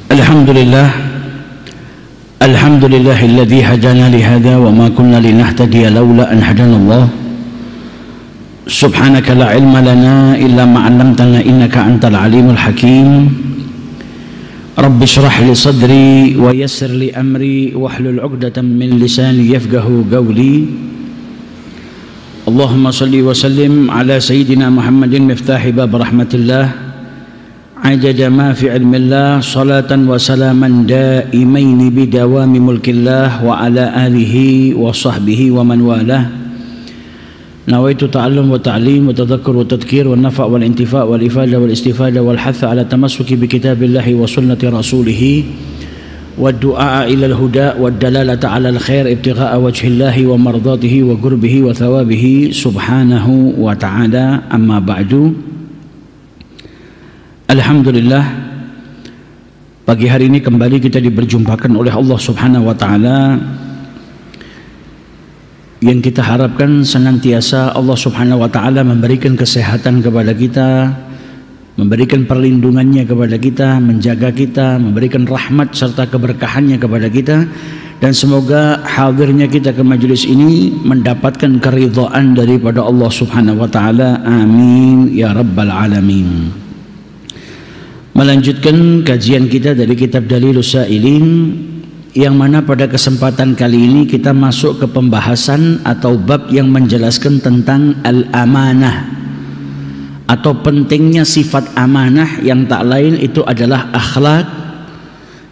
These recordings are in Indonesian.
Alhamdulillahilladzi hadana lihada wa ma kunna linahtadiya laula an hadanallah. Subhanaka la ilma lana illa ma 'allamtana innaka antal alimul hakim. Rabbi shrah li sadri wa yassir li amri wahlul 'uqdatam min lisani yafqahu qawli. Allahumma salli wa sallim ala sayyidina Muhammadin miftahi bab rahmatillah. Ajada ma fi ilmillah salatan wa salaman daimaini bidawami mulkillah wa ala alihi wa sahbihi wa man walah. Nawaitu ta'allum wa ta'lim wa tadhakkur wa tadhkir wa nafa' wal intifa' wal ifada wal istifada wal hatha ala tamassuki bi kitabillahi wa sunnati rasulih wa du'a ila al huda wa dalalata ala al khair ibtigha'a wajhillahi wa mardatihi wa qurbihi wa thawabihi subhanahu wa ta'ala. Amma ba'du. Alhamdulillah, pagi hari ini kembali kita diperjumpakan oleh Allah Subhanahu wa Ta'ala, yang kita harapkan senantiasa Allah Subhanahu wa Ta'ala memberikan kesehatan kepada kita, memberikan perlindungannya kepada kita, menjaga kita, memberikan rahmat serta keberkahannya kepada kita, dan semoga hadirnya kita ke majelis ini mendapatkan keridhaan daripada Allah Subhanahu wa Ta'ala. Amin ya rabbal alamin. Melanjutkan kajian kita dari kitab Dalilus Sa'ilin, yang mana pada kesempatan kali ini kita masuk ke pembahasan atau bab yang menjelaskan tentang al-amanah, atau pentingnya sifat amanah, yang tak lain itu adalah akhlak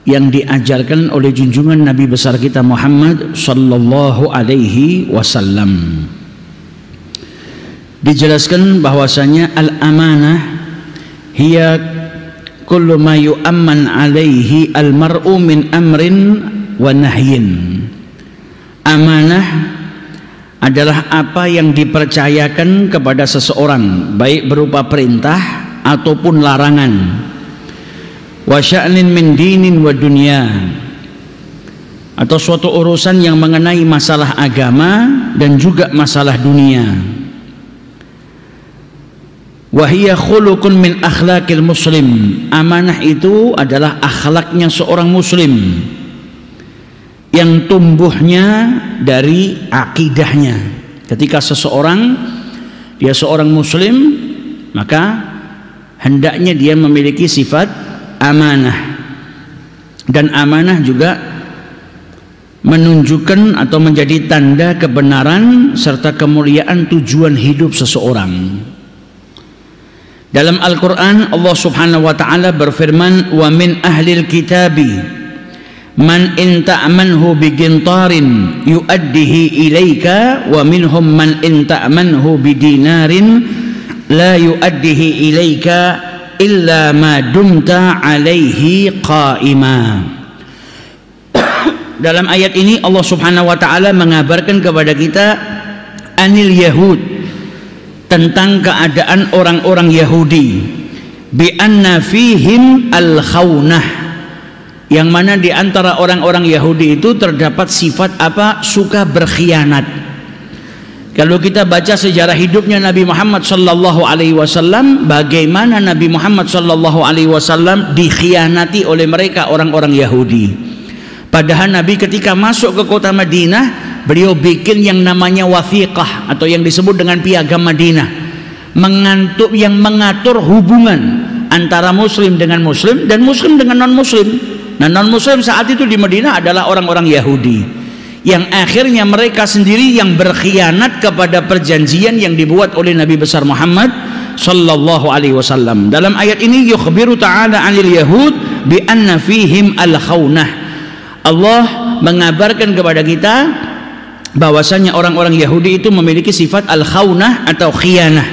yang diajarkan oleh junjungan Nabi besar kita Muhammad sallallahu alaihi wasallam. Dijelaskan bahwasanya al-amanah hiya kullu ma yu'amman alaihi almar'u min amrin wa nahyin. Amanah adalah apa yang dipercayakan kepada seseorang, baik berupa perintah ataupun larangan. Wa sya'nin min dinin wa dunya, atau suatu urusan yang mengenai masalah agama dan juga masalah dunia. Wahiyya khuluqun min akhlaqil muslim. Amanah itu adalah akhlaknya seorang muslim, yang tumbuhnya dari akidahnya. Ketika seseorang dia seorang muslim, maka hendaknya dia memiliki sifat amanah. Dan amanah juga menunjukkan atau menjadi tanda kebenaran serta kemuliaan tujuan hidup seseorang. Dalam Al-Quran Allah Subhanahu wa Ta'ala berfirman, wa min ahlil kitabi man in ta'manhu bigintarin yu'addihi ilaika wa minhum man in ta'manhu bidinarin la yu'addihi ilaika illa ma dumta alaihi qa'ima. Dalam ayat ini Allah Subhanahu wa Ta'ala mengabarkan kepada kita anil yahud, tentang keadaan orang-orang Yahudi, bi anna fihim al-khaunah, yang mana di antara orang-orang Yahudi itu terdapat sifat apa? Suka berkhianat. Kalau kita baca sejarah hidupnya Nabi Muhammad sallallahu alaihi wasallam, bagaimana Nabi Muhammad sallallahu alaihi wasallam dikhianati oleh mereka orang-orang Yahudi. Padahal Nabi ketika masuk ke kota Madinah, beliau bikin yang namanya wathiqah, atau yang disebut dengan piagam Madinah, yang mengatur hubungan antara muslim dengan muslim dan muslim dengan non-muslim. Nah, non-muslim saat itu di Madinah adalah orang-orang Yahudi, yang akhirnya mereka sendiri yang berkhianat kepada perjanjian yang dibuat oleh Nabi besar Muhammad sallallahu alaihi wasallam. Dalam ayat ini yukhbiru ta'ala 'anil yahud bi anna fihim al-khaunah. Allah mengabarkan kepada kita bahwasanya orang-orang Yahudi itu memiliki sifat al-khaunah atau khianah.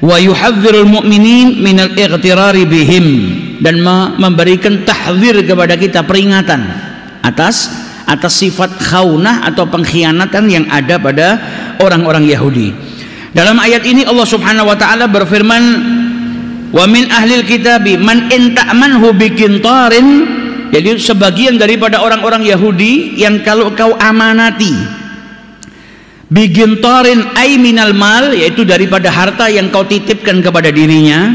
Wa yuhadzirul mu'minin minal ightirari bihim, dan memberikan tahdzir kepada kita, peringatan atas sifat khaunah atau pengkhianatan yang ada pada orang-orang Yahudi. Dalam ayat ini Allah Subhanahu wa Ta'ala berfirman, wa min ahlil kitabi man in ta'manhu biqintarin. Jadi sebagian daripada orang-orang Yahudi yang kalau kau amanati bigintarin ay minal mal, yaitu daripada harta yang kau titipkan kepada dirinya,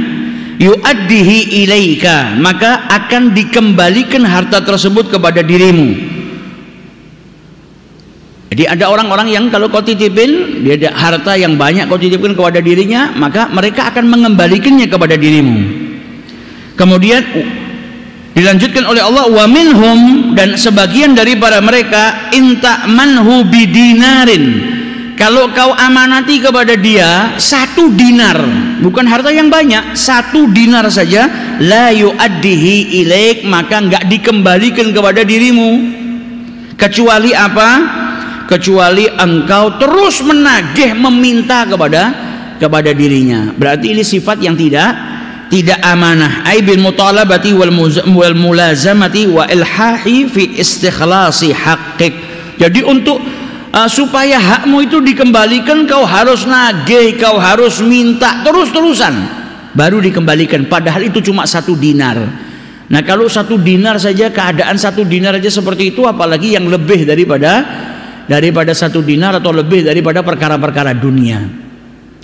yu'addihi ilaika, maka akan dikembalikan harta tersebut kepada dirimu. Jadi ada orang-orang yang kalau kau titipin, dia ada harta yang banyak kau titipkan kepada dirinya, maka mereka akan mengembalikannya kepada dirimu. Kemudian dilanjutkan oleh Allah, wa minhum, dan sebagian daripada mereka, inta'manhu bidinarin, kalau kau amanati kepada dia 1 dinar, bukan harta yang banyak, 1 dinar saja, la yu'addihi ilaik, maka enggak dikembalikan kepada dirimu, kecuali apa? Kecuali engkau terus menagih, meminta kepada dirinya. Berarti ini sifat yang tidak amanah. Ai bil mutalabati wal mulazamati wa ilhahi fi istikhlasi haqqik. Jadi untuk supaya hakmu itu dikembalikan, kau harus nagih, kau harus minta terus-terusan baru dikembalikan, padahal itu cuma 1 dinar. Nah, kalau 1 dinar saja, keadaan 1 dinar aja seperti itu, apalagi yang lebih daripada 1 dinar atau lebih daripada perkara-perkara dunia.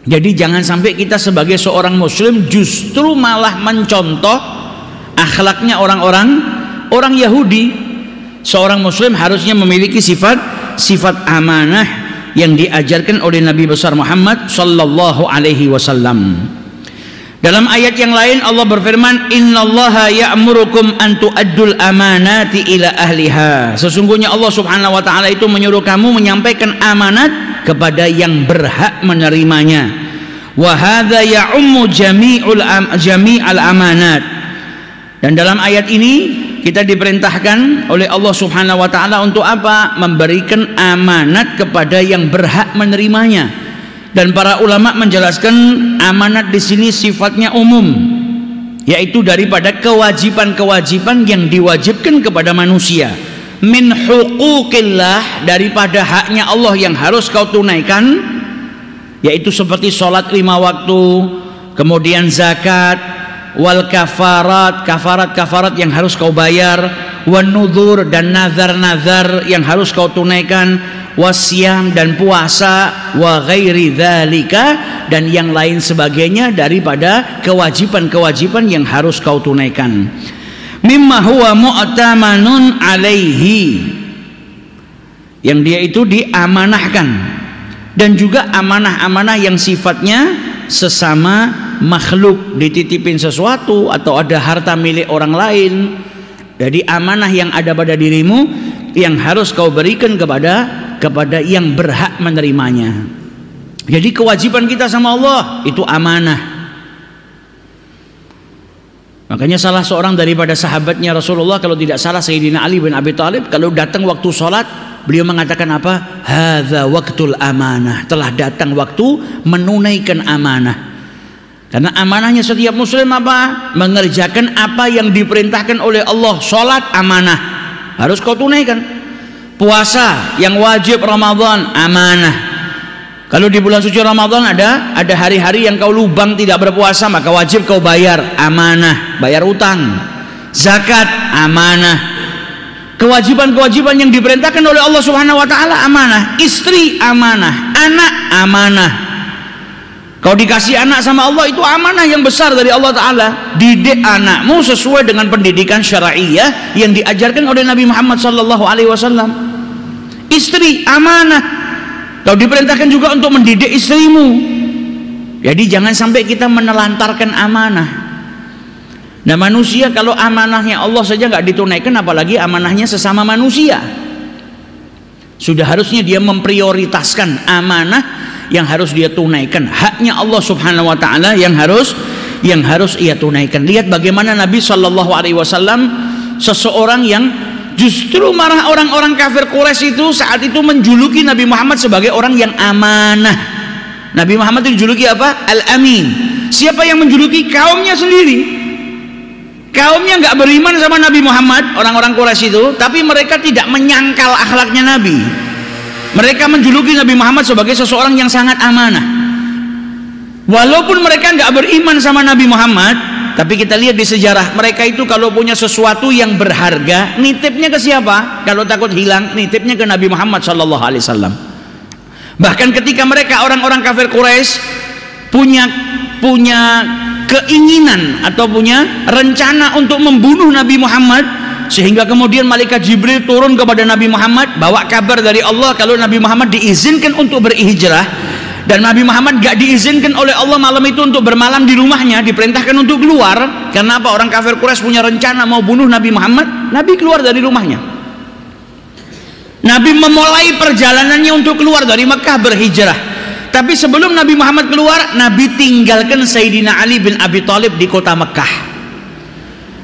Jadi jangan sampai kita sebagai seorang muslim justru malah mencontoh akhlaknya orang Yahudi. Seorang muslim harusnya memiliki sifat amanah yang diajarkan oleh Nabi besar Muhammad sallallahu alaihi wasallam. Dalam ayat yang lain Allah berfirman, innallaha ya'murukum an tu'addul amanati ila ahliha. Sesungguhnya Allah subhanahu wa ta'ala itu menyuruh kamu menyampaikan amanat kepada yang berhak menerimanya. Wa hadza ya'ummu jami'al amanat. Dan dalam ayat ini kita diperintahkan oleh Allah subhanahu wa ta'ala untuk apa? Memberikan amanat kepada yang berhak menerimanya. Dan para ulama menjelaskan amanat di sini sifatnya umum, yaitu daripada kewajiban-kewajiban yang diwajibkan kepada manusia. Min huquqillah, daripada haknya Allah yang harus kau tunaikan, yaitu seperti sholat 5 waktu, kemudian zakat, wal kafarat yang harus kau bayar, wan nuzur, dan nazar-nazar yang harus kau tunaikan, wasyam, dan puasa, wa ghairi dzalika, dan yang lain sebagainya daripada kewajiban-kewajiban yang harus kau tunaikan. Mimma huwa mu'tamanun alaihi, yang dia itu diamanahkan, dan juga amanah-amanah yang sifatnya sesama makhluk, dititipin sesuatu atau ada harta milik orang lain. Jadi amanah yang ada pada dirimu yang harus kau berikan kepada yang berhak menerimanya. Jadi kewajiban kita sama Allah itu amanah. Makanya salah seorang daripada sahabatnya Rasulullah, kalau tidak salah Sayyidina Ali bin Abi Thalib, kalau datang waktu sholat beliau mengatakan apa? Hadza waktul amanah, telah datang waktu menunaikan amanah. Karena amanahnya setiap muslim apa? Mengerjakan apa yang diperintahkan oleh Allah. Sholat amanah, harus kau tunaikan. Puasa yang wajib Ramadan amanah. Kalau di bulan suci Ramadan ada hari-hari yang kau lubang tidak berpuasa, maka wajib kau bayar, amanah, bayar utang. Zakat amanah. Kewajiban-kewajiban yang diperintahkan oleh Allah Subhanahu wa taala amanah. Istri amanah, anak amanah. Kau dikasih anak sama Allah, itu amanah yang besar dari Allah Ta'ala. Didik anakmu sesuai dengan pendidikan syar'iyah yang diajarkan oleh Nabi Muhammad SAW. Istri amanah, kau diperintahkan juga untuk mendidik istrimu. Jadi jangan sampai kita menelantarkan amanah. Nah, manusia kalau amanahnya Allah saja nggak ditunaikan, apalagi amanahnya sesama manusia. Sudah harusnya dia memprioritaskan amanah yang harus dia tunaikan, haknya Allah Subhanahu wa taala yang harus ia tunaikan. Lihat bagaimana Nabi Shallallahu alaihi wasallam, seseorang yang justru marah orang-orang kafir Quraisy itu saat itu menjuluki Nabi Muhammad sebagai orang yang amanah. Nabi Muhammad itu dijuluki apa? Al-Amin. Siapa yang menjuluki? Kaumnya sendiri. Kaumnya nggak beriman sama Nabi Muhammad, orang-orang Quraisy itu, tapi mereka tidak menyangkal akhlaknya Nabi. Mereka menjuluki Nabi Muhammad sebagai seseorang yang sangat amanah. Walaupun mereka nggak beriman sama Nabi Muhammad, tapi kita lihat di sejarah, mereka itu kalau punya sesuatu yang berharga, nitipnya ke siapa? Kalau takut hilang, nitipnya ke Nabi Muhammad SAW. Bahkan ketika mereka orang-orang kafir Quraisy punya keinginan atau punya rencana untuk membunuh Nabi Muhammad, sehingga kemudian malaikat Jibril turun kepada Nabi Muhammad bawa kabar dari Allah kalau Nabi Muhammad diizinkan untuk berhijrah, dan Nabi Muhammad gak diizinkan oleh Allah malam itu untuk bermalam di rumahnya, diperintahkan untuk keluar. Karena apa? Orang kafir Quraisy punya rencana mau bunuh Nabi Muhammad. Nabi keluar dari rumahnya. Nabi memulai perjalanannya untuk keluar dari Mekah berhijrah. Tapi sebelum Nabi Muhammad keluar, Nabi tinggalkan Sayyidina Ali bin Abi Thalib di kota Mekah.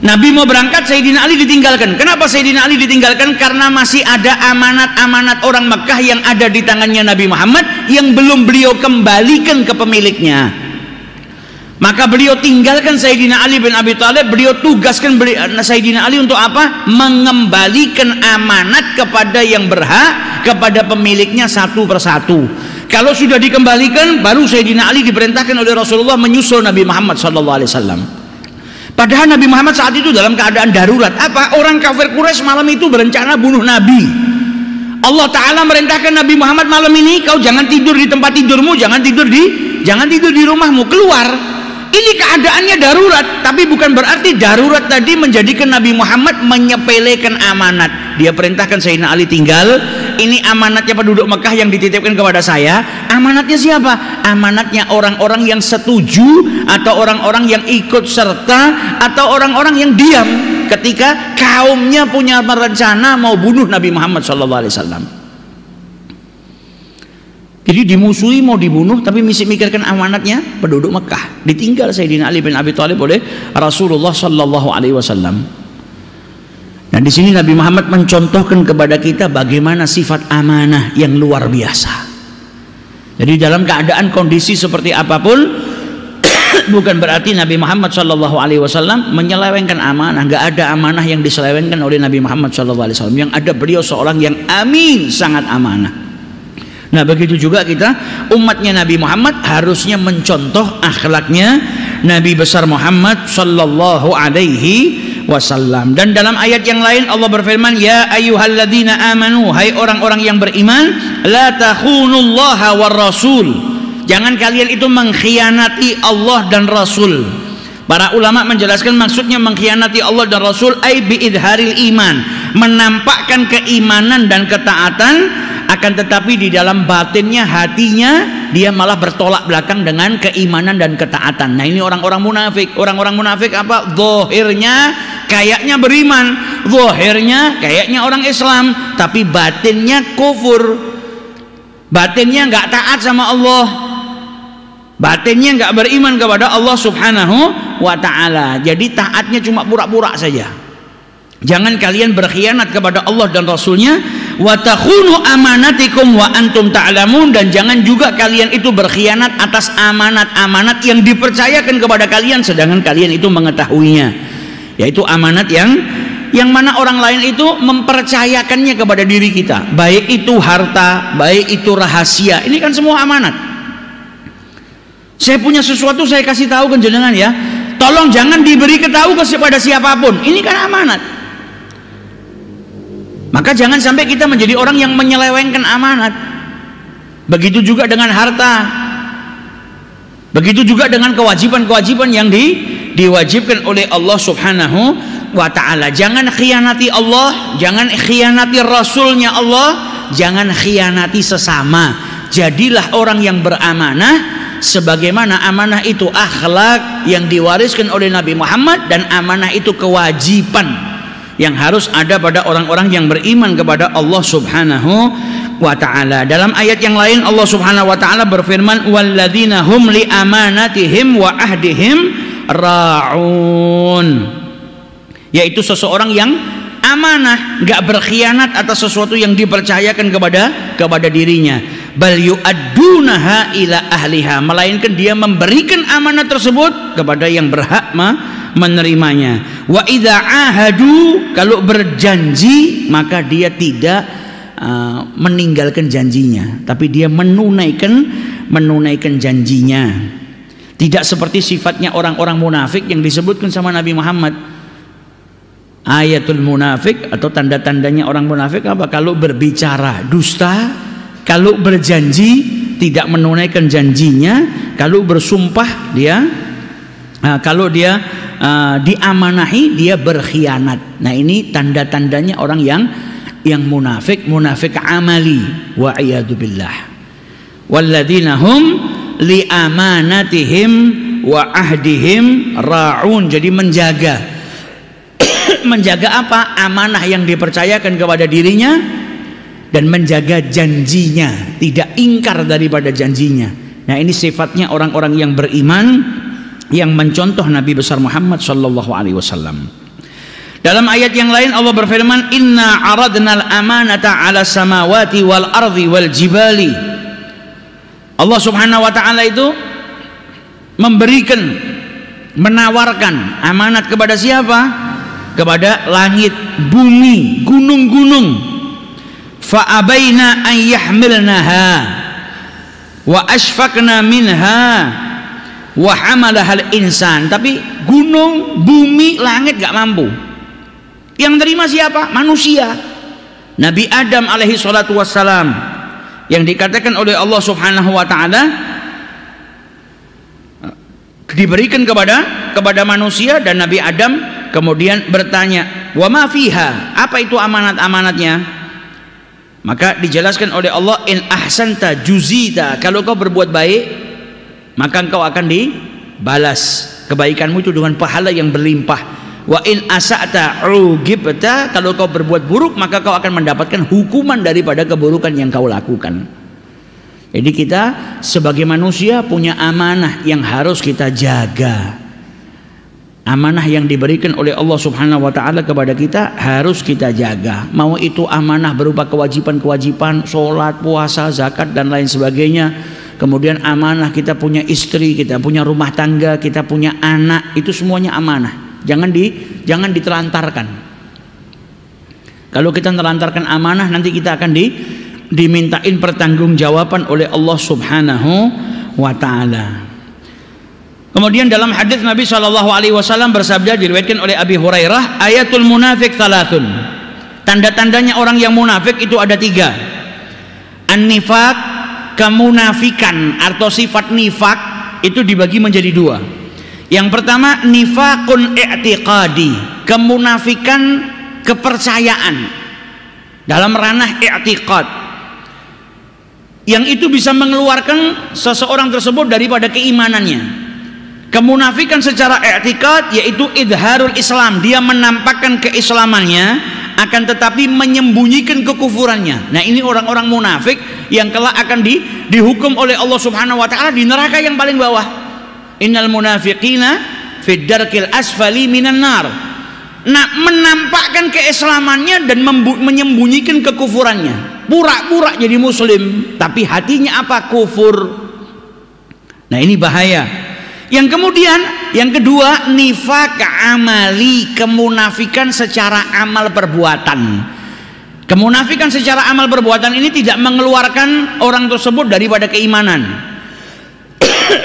Nabi mau berangkat, Sayyidina Ali ditinggalkan. Kenapa Sayyidina Ali ditinggalkan? Karena masih ada amanat-amanat orang Mekah yang ada di tangannya Nabi Muhammad yang belum beliau kembalikan ke pemiliknya. Maka beliau tinggalkan Sayyidina Ali bin Abi Thalib. Beliau tugaskan Sayyidina Ali untuk apa? Mengembalikan amanat kepada yang berhak, kepada pemiliknya satu persatu. Kalau sudah dikembalikan, baru Sayyidina Ali diperintahkan oleh Rasulullah menyusul Nabi Muhammad SAW. Padahal Nabi Muhammad saat itu dalam keadaan darurat. Apa? Orang kafir Quraisy malam itu berencana bunuh Nabi. Allah Ta'ala merintahkan Nabi Muhammad, malam ini kau jangan tidur di tempat tidurmu, jangan tidur di rumahmu, keluar. Ini keadaannya darurat, tapi bukan berarti darurat tadi menjadikan Nabi Muhammad menyepelekan amanat. Dia perintahkan Sayyidina Ali tinggal. Ini amanatnya penduduk Mekah yang dititipkan kepada saya. Amanatnya siapa? Amanatnya orang-orang yang setuju, atau orang-orang yang ikut serta, atau orang-orang yang diam ketika kaumnya punya rencana mau bunuh Nabi Muhammad SAW. Jadi dimusuhi, mau dibunuh, tapi mesti mikirkan amanatnya penduduk Mekah. Ditinggal Sayyidina Ali bin Abi Thalib oleh Rasulullah SAW. Dan di sini Nabi Muhammad mencontohkan kepada kita bagaimana sifat amanah yang luar biasa. Jadi dalam keadaan kondisi seperti apapun, bukan berarti Nabi Muhammad SAW menyelewengkan amanah. Nggak ada amanah yang diselewengkan oleh Nabi Muhammad SAW. Yang ada beliau seorang yang amin, sangat amanah. Nah, begitu juga kita umatnya Nabi Muhammad harusnya mencontoh akhlaknya Nabi besar Muhammad sallallahu alaihi wasallam. Dan dalam ayat yang lain Allah berfirman, ya ayyuhalladzina amanu, hai orang-orang yang beriman, la takhunullaha war rasul, jangan kalian itu mengkhianati Allah dan Rasul. Para ulama menjelaskan maksudnya mengkhianati Allah dan Rasul ai bi idharil iman, menampakkan keimanan dan ketaatan, akan tetapi di dalam batinnya, hatinya dia malah bertolak belakang dengan keimanan dan ketaatan. Nah, ini orang-orang munafik. Orang-orang munafik apa? Zahirnya kayaknya beriman, zahirnya kayaknya orang Islam, tapi batinnya kufur. Batinnya nggak taat sama Allah, batinnya nggak beriman kepada Allah Subhanahu wa ta'ala. Jadi taatnya cuma pura-pura saja. Jangan kalian berkhianat kepada Allah dan Rasulnya. Wa takhunu amanatikum wa antum ta'lamun, dan jangan juga kalian itu berkhianat atas amanat-amanat yang dipercayakan kepada kalian sedangkan kalian itu mengetahuinya. Yaitu amanat yang mana orang lain itu mempercayakannya kepada diri kita, baik itu harta, baik itu rahasia. Ini kan semua amanat. Saya punya sesuatu, saya kasih tahu ke jenengan ya, tolong jangan diberi ketahu kepada siapapun. Ini kan amanat. Maka jangan sampai kita menjadi orang yang menyelewengkan amanat. Begitu juga dengan harta, begitu juga dengan kewajiban-kewajiban yang diwajibkan oleh Allah Subhanahu wa ta'ala. Jangan khianati Allah, jangan khianati Rasulnya Allah, jangan khianati sesama. Jadilah orang yang beramanah, sebagaimana amanah itu akhlak yang diwariskan oleh Nabi Muhammad, dan amanah itu kewajiban yang harus ada pada orang-orang yang beriman kepada Allah Subhanahu wa ta'ala. Dalam ayat yang lain Allah Subhanahu wa ta'ala berfirman, walladzina hum li amanatihim wa ahdihim ra'un, yaitu seseorang yang amanah, enggak berkhianat atas sesuatu yang dipercayakan kepada dirinya. Bal yu'addunaha ila ahliha, melainkan dia memberikan amanah tersebut kepada yang berhak menerimanya. Wa idza ahadu, kalau berjanji maka dia tidak meninggalkan janjinya, tapi dia menunaikan janjinya. Tidak seperti sifatnya orang-orang munafik yang disebutkan sama Nabi Muhammad. Ayatul munafik atau tanda-tandanya orang munafik apa? Kalau berbicara dusta, kalau berjanji tidak menunaikan janjinya, kalau bersumpah dia kalau dia diamanahi dia berkhianat. Nah, ini tanda-tandanya orang yang munafik, munafik amali, wa iyadu billah. Walladzina hum li amanatihim wa ahdihim ra'un. Jadi menjaga menjaga apa? Amanah yang dipercayakan kepada dirinya dan menjaga janjinya, tidak ingkar daripada janjinya. Nah, ini sifatnya orang-orang yang beriman yang mencontoh Nabi besar Muhammad sallallahu alaihi wasallam. Dalam ayat yang lain Allah berfirman, "Inna aradnal amanata 'ala samawati wal ardi wal jibali." Allah Subhanahu wa taala itu memberikan, menawarkan amanat kepada siapa? Kepada langit, bumi, gunung-gunung. Fa abaina an yahmilnaha wa asfaqna minha wa hamalahal insan. Tapi gunung, bumi, langit gak mampu. Yang terima siapa? Manusia. Nabi Adam alaihi salatu wassalam, yang dikatakan oleh Allah Subhanahu wa taala diberikan kepada manusia, dan Nabi Adam kemudian bertanya, "Wa ma fiha?" Apa itu amanat-amanatnya? Maka dijelaskan oleh Allah, "In ahsanta juzita." Kalau kau berbuat baik, maka engkau akan dibalas kebaikanmu itu dengan pahala yang berlimpah. Wa in asa'ta ugibta. Kalau kau berbuat buruk, maka kau akan mendapatkan hukuman daripada keburukan yang kau lakukan. Jadi kita sebagai manusia punya amanah yang harus kita jaga. Amanah yang diberikan oleh Allah Subhanahu wa taala kepada kita harus kita jaga. Mau itu amanah berupa kewajiban-kewajiban, sholat, puasa, zakat dan lain sebagainya. Kemudian amanah kita punya istri, kita punya rumah tangga, kita punya anak, itu semuanya amanah. Jangan ditelantarkan. Kalau kita menelantarkan amanah, nanti kita akan dimintain pertanggungjawaban oleh Allah Subhanahu wa taala. Kemudian dalam hadis Nabi Shallallahu alaihi wasallam bersabda, diriwayatkan oleh Abi Hurairah, ayatul munafik thalathun. Tanda-tandanya orang yang munafik itu ada 3. An-nifaq, kemunafikan atau sifat nifak itu dibagi menjadi 2. Yang pertama nifaqun i'tiqadi, kemunafikan kepercayaan dalam ranah i'tiqad, yang itu bisa mengeluarkan seseorang tersebut daripada keimanannya. Kemunafikan secara i'tiqad yaitu idharul Islam, dia menampakkan keislamannya akan tetapi menyembunyikan kekufurannya. Nah, ini orang-orang munafik yang kelak akan dihukum oleh Allah Subhanahu wa taala di neraka yang paling bawah. Innal munafiqina fid darkil asfali minan nar. Nah, menampakkan keislamannya dan menyembunyikan kekufurannya. Pura-pura jadi muslim tapi hatinya apa? Kufur. Nah, ini bahaya. Yang kemudian yang kedua nifaq amali, kemunafikan secara amal perbuatan. Kemunafikan secara amal perbuatan ini tidak mengeluarkan orang tersebut daripada keimanan.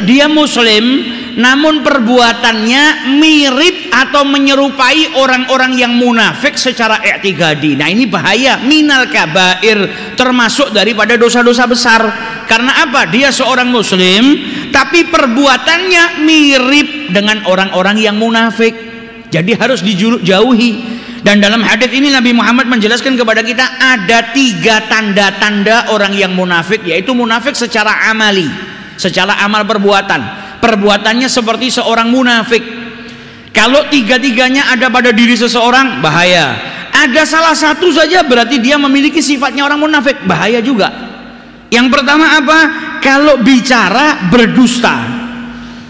Dia muslim namun perbuatannya mirip atau menyerupai orang-orang yang munafik secara i'tiqadi. Nah, ini bahaya, minal kabair, termasuk daripada dosa-dosa besar. Karena apa? Dia seorang muslim tapi perbuatannya mirip dengan orang-orang yang munafik. Jadi harus dijauhi. Dan dalam hadis ini Nabi Muhammad menjelaskan kepada kita ada 3 tanda-tanda orang yang munafik, yaitu munafik secara amali, secara amal perbuatan. Perbuatannya seperti seorang munafik. Kalau 3-tiganya ada pada diri seseorang, bahaya. Ada salah satu saja berarti dia memiliki sifatnya orang munafik, bahaya juga. Yang pertama apa? Kalau bicara berdusta,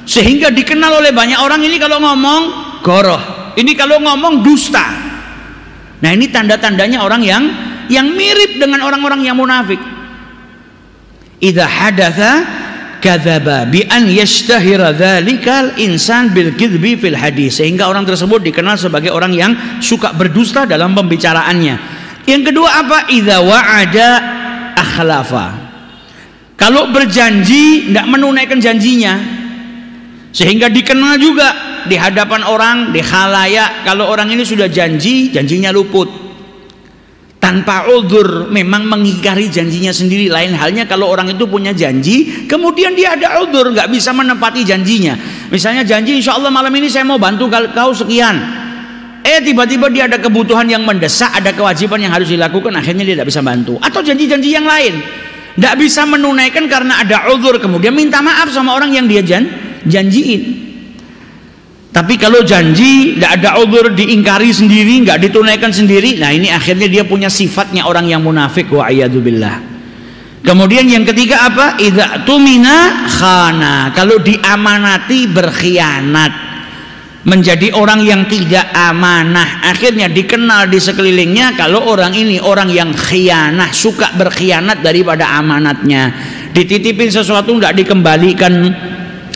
sehingga dikenal oleh banyak orang, ini kalau ngomong goroh, ini kalau ngomong dusta. Nah, ini tanda-tandanya orang yang mirip dengan orang-orang yang munafik. Idza hadatsa kadzaba bi an yashtahira dzalikal insan bil kidbi fil hadis, sehingga orang tersebut dikenal sebagai orang yang suka berdusta dalam pembicaraannya. Yang kedua apa? Idza wa'ada akhlafa, kalau berjanji tidak menunaikan janjinya, sehingga dikenal juga di hadapan orang, di khalayak, kalau orang ini sudah janji, janjinya luput. tanpa uzur, memang mengingkari janjinya sendiri. Lain halnya kalau orang itu punya janji, kemudian dia ada uzur, nggak bisa menepati janjinya. Misalnya janji, insya Allah malam ini saya mau bantu kau sekian. Tiba-tiba dia ada kebutuhan yang mendesak, ada kewajiban yang harus dilakukan, akhirnya dia tidak bisa bantu. Atau janji-janji yang lain, nggak bisa menunaikan karena ada uzur, kemudian minta maaf sama orang yang dia janjiin. Tapi kalau janji tidak ada uzur, diingkari sendiri, nggak ditunaikan sendiri, nah ini akhirnya dia punya sifatnya orang yang munafik, wa'iyadzubillah. Kemudian yang ketiga apa? Idza tumina khana, kalau diamanati berkhianat, menjadi orang yang tidak amanah. Akhirnya dikenal di sekelilingnya kalau orang ini orang yang khianah, suka berkhianat daripada amanatnya. Dititipin sesuatu nggak dikembalikan,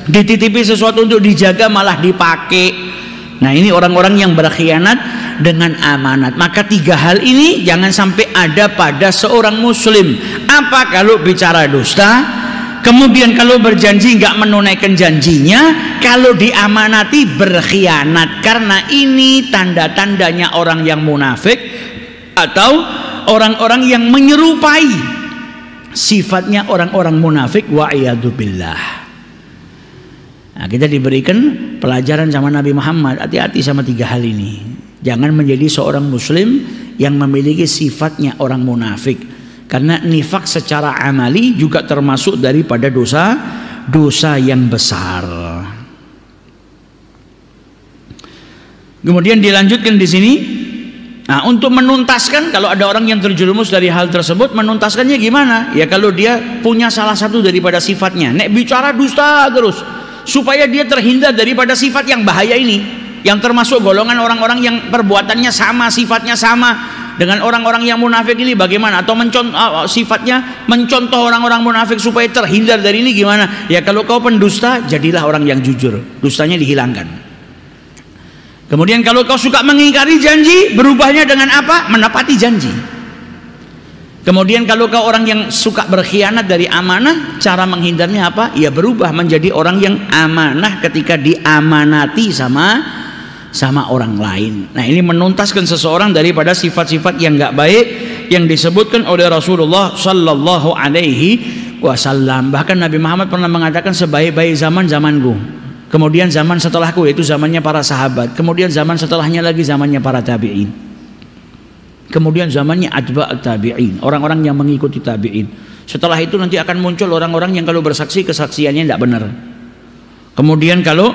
dititipi sesuatu untuk dijaga malah dipakai. Nah ini orang-orang yang berkhianat dengan amanat. Maka tiga hal ini jangan sampai ada pada seorang muslim. Apa? Kalau bicara dusta, kemudian kalau berjanji nggak menunaikan janjinya, kalau diamanati berkhianat. Karena ini tanda-tandanya orang yang munafik atau orang-orang yang menyerupai sifatnya orang-orang munafik, wa'iyadzubillah. Nah, kita diberikan pelajaran sama Nabi Muhammad, hati-hati sama tiga hal ini. Jangan menjadi seorang muslim yang memiliki sifatnya orang munafik. Karena nifak secara amali juga termasuk daripada dosa yang besar. Kemudian dilanjutkan di sini. Nah, untuk menuntaskan, kalau ada orang yang terjerumus dari hal tersebut, menuntaskannya gimana? Ya kalau dia punya salah satu daripada sifatnya, nek bicara dusta terus, supaya dia terhindar daripada sifat yang bahaya ini, yang termasuk golongan orang-orang yang perbuatannya sama, sifatnya sama dengan orang-orang yang munafik ini. Bagaimana? Atau sifatnya mencontoh orang-orang munafik supaya terhindar dari ini gimana? Ya kalau kau pendusta, jadilah orang yang jujur, dustanya dihilangkan. Kemudian kalau kau suka mengingkari janji, berubahnya dengan apa? Menepati janji. Kemudian kalau kau orang yang suka berkhianat dari amanah, cara menghindarnya apa? Ya berubah menjadi orang yang amanah ketika diamanati sama orang lain. Nah ini menuntaskan seseorang daripada sifat-sifat yang nggak baik yang disebutkan oleh Rasulullah Sallallahu Alaihi Wasallam. Bahkan Nabi Muhammad pernah mengatakan sebaik-baik zaman zamanku, kemudian zaman setelahku, yaitu zamannya para sahabat, kemudian zaman setelahnya lagi zamannya para tabi'in, kemudian zamannya atba' tabi'in, orang-orang yang mengikuti tabi'in. Setelah itu nanti akan muncul orang-orang yang kalau bersaksi kesaksiannya tidak benar. Kemudian kalau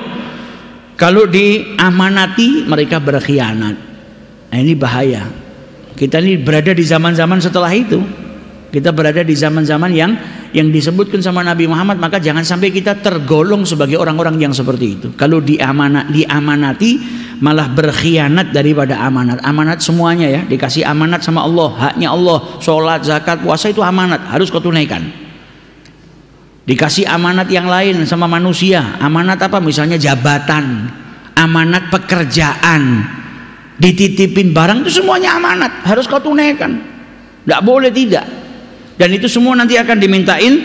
diamanati mereka berkhianat. Nah ini bahaya. Kita ini berada di zaman-zaman setelah itu. Kita berada di zaman-zaman yang disebutkan sama Nabi Muhammad, maka jangan sampai kita tergolong sebagai orang-orang yang seperti itu. Kalau diamanati malah berkhianat daripada amanat. Amanat semuanya ya, dikasih amanat sama Allah, haknya Allah, sholat, zakat, puasa itu amanat, harus kau tunaikan. Dikasih amanat yang lain sama manusia, amanat apa? Misalnya jabatan, amanat pekerjaan, dititipin barang, itu semuanya amanat, harus kau tunaikan, tidak boleh tidak. Dan itu semua nanti akan dimintain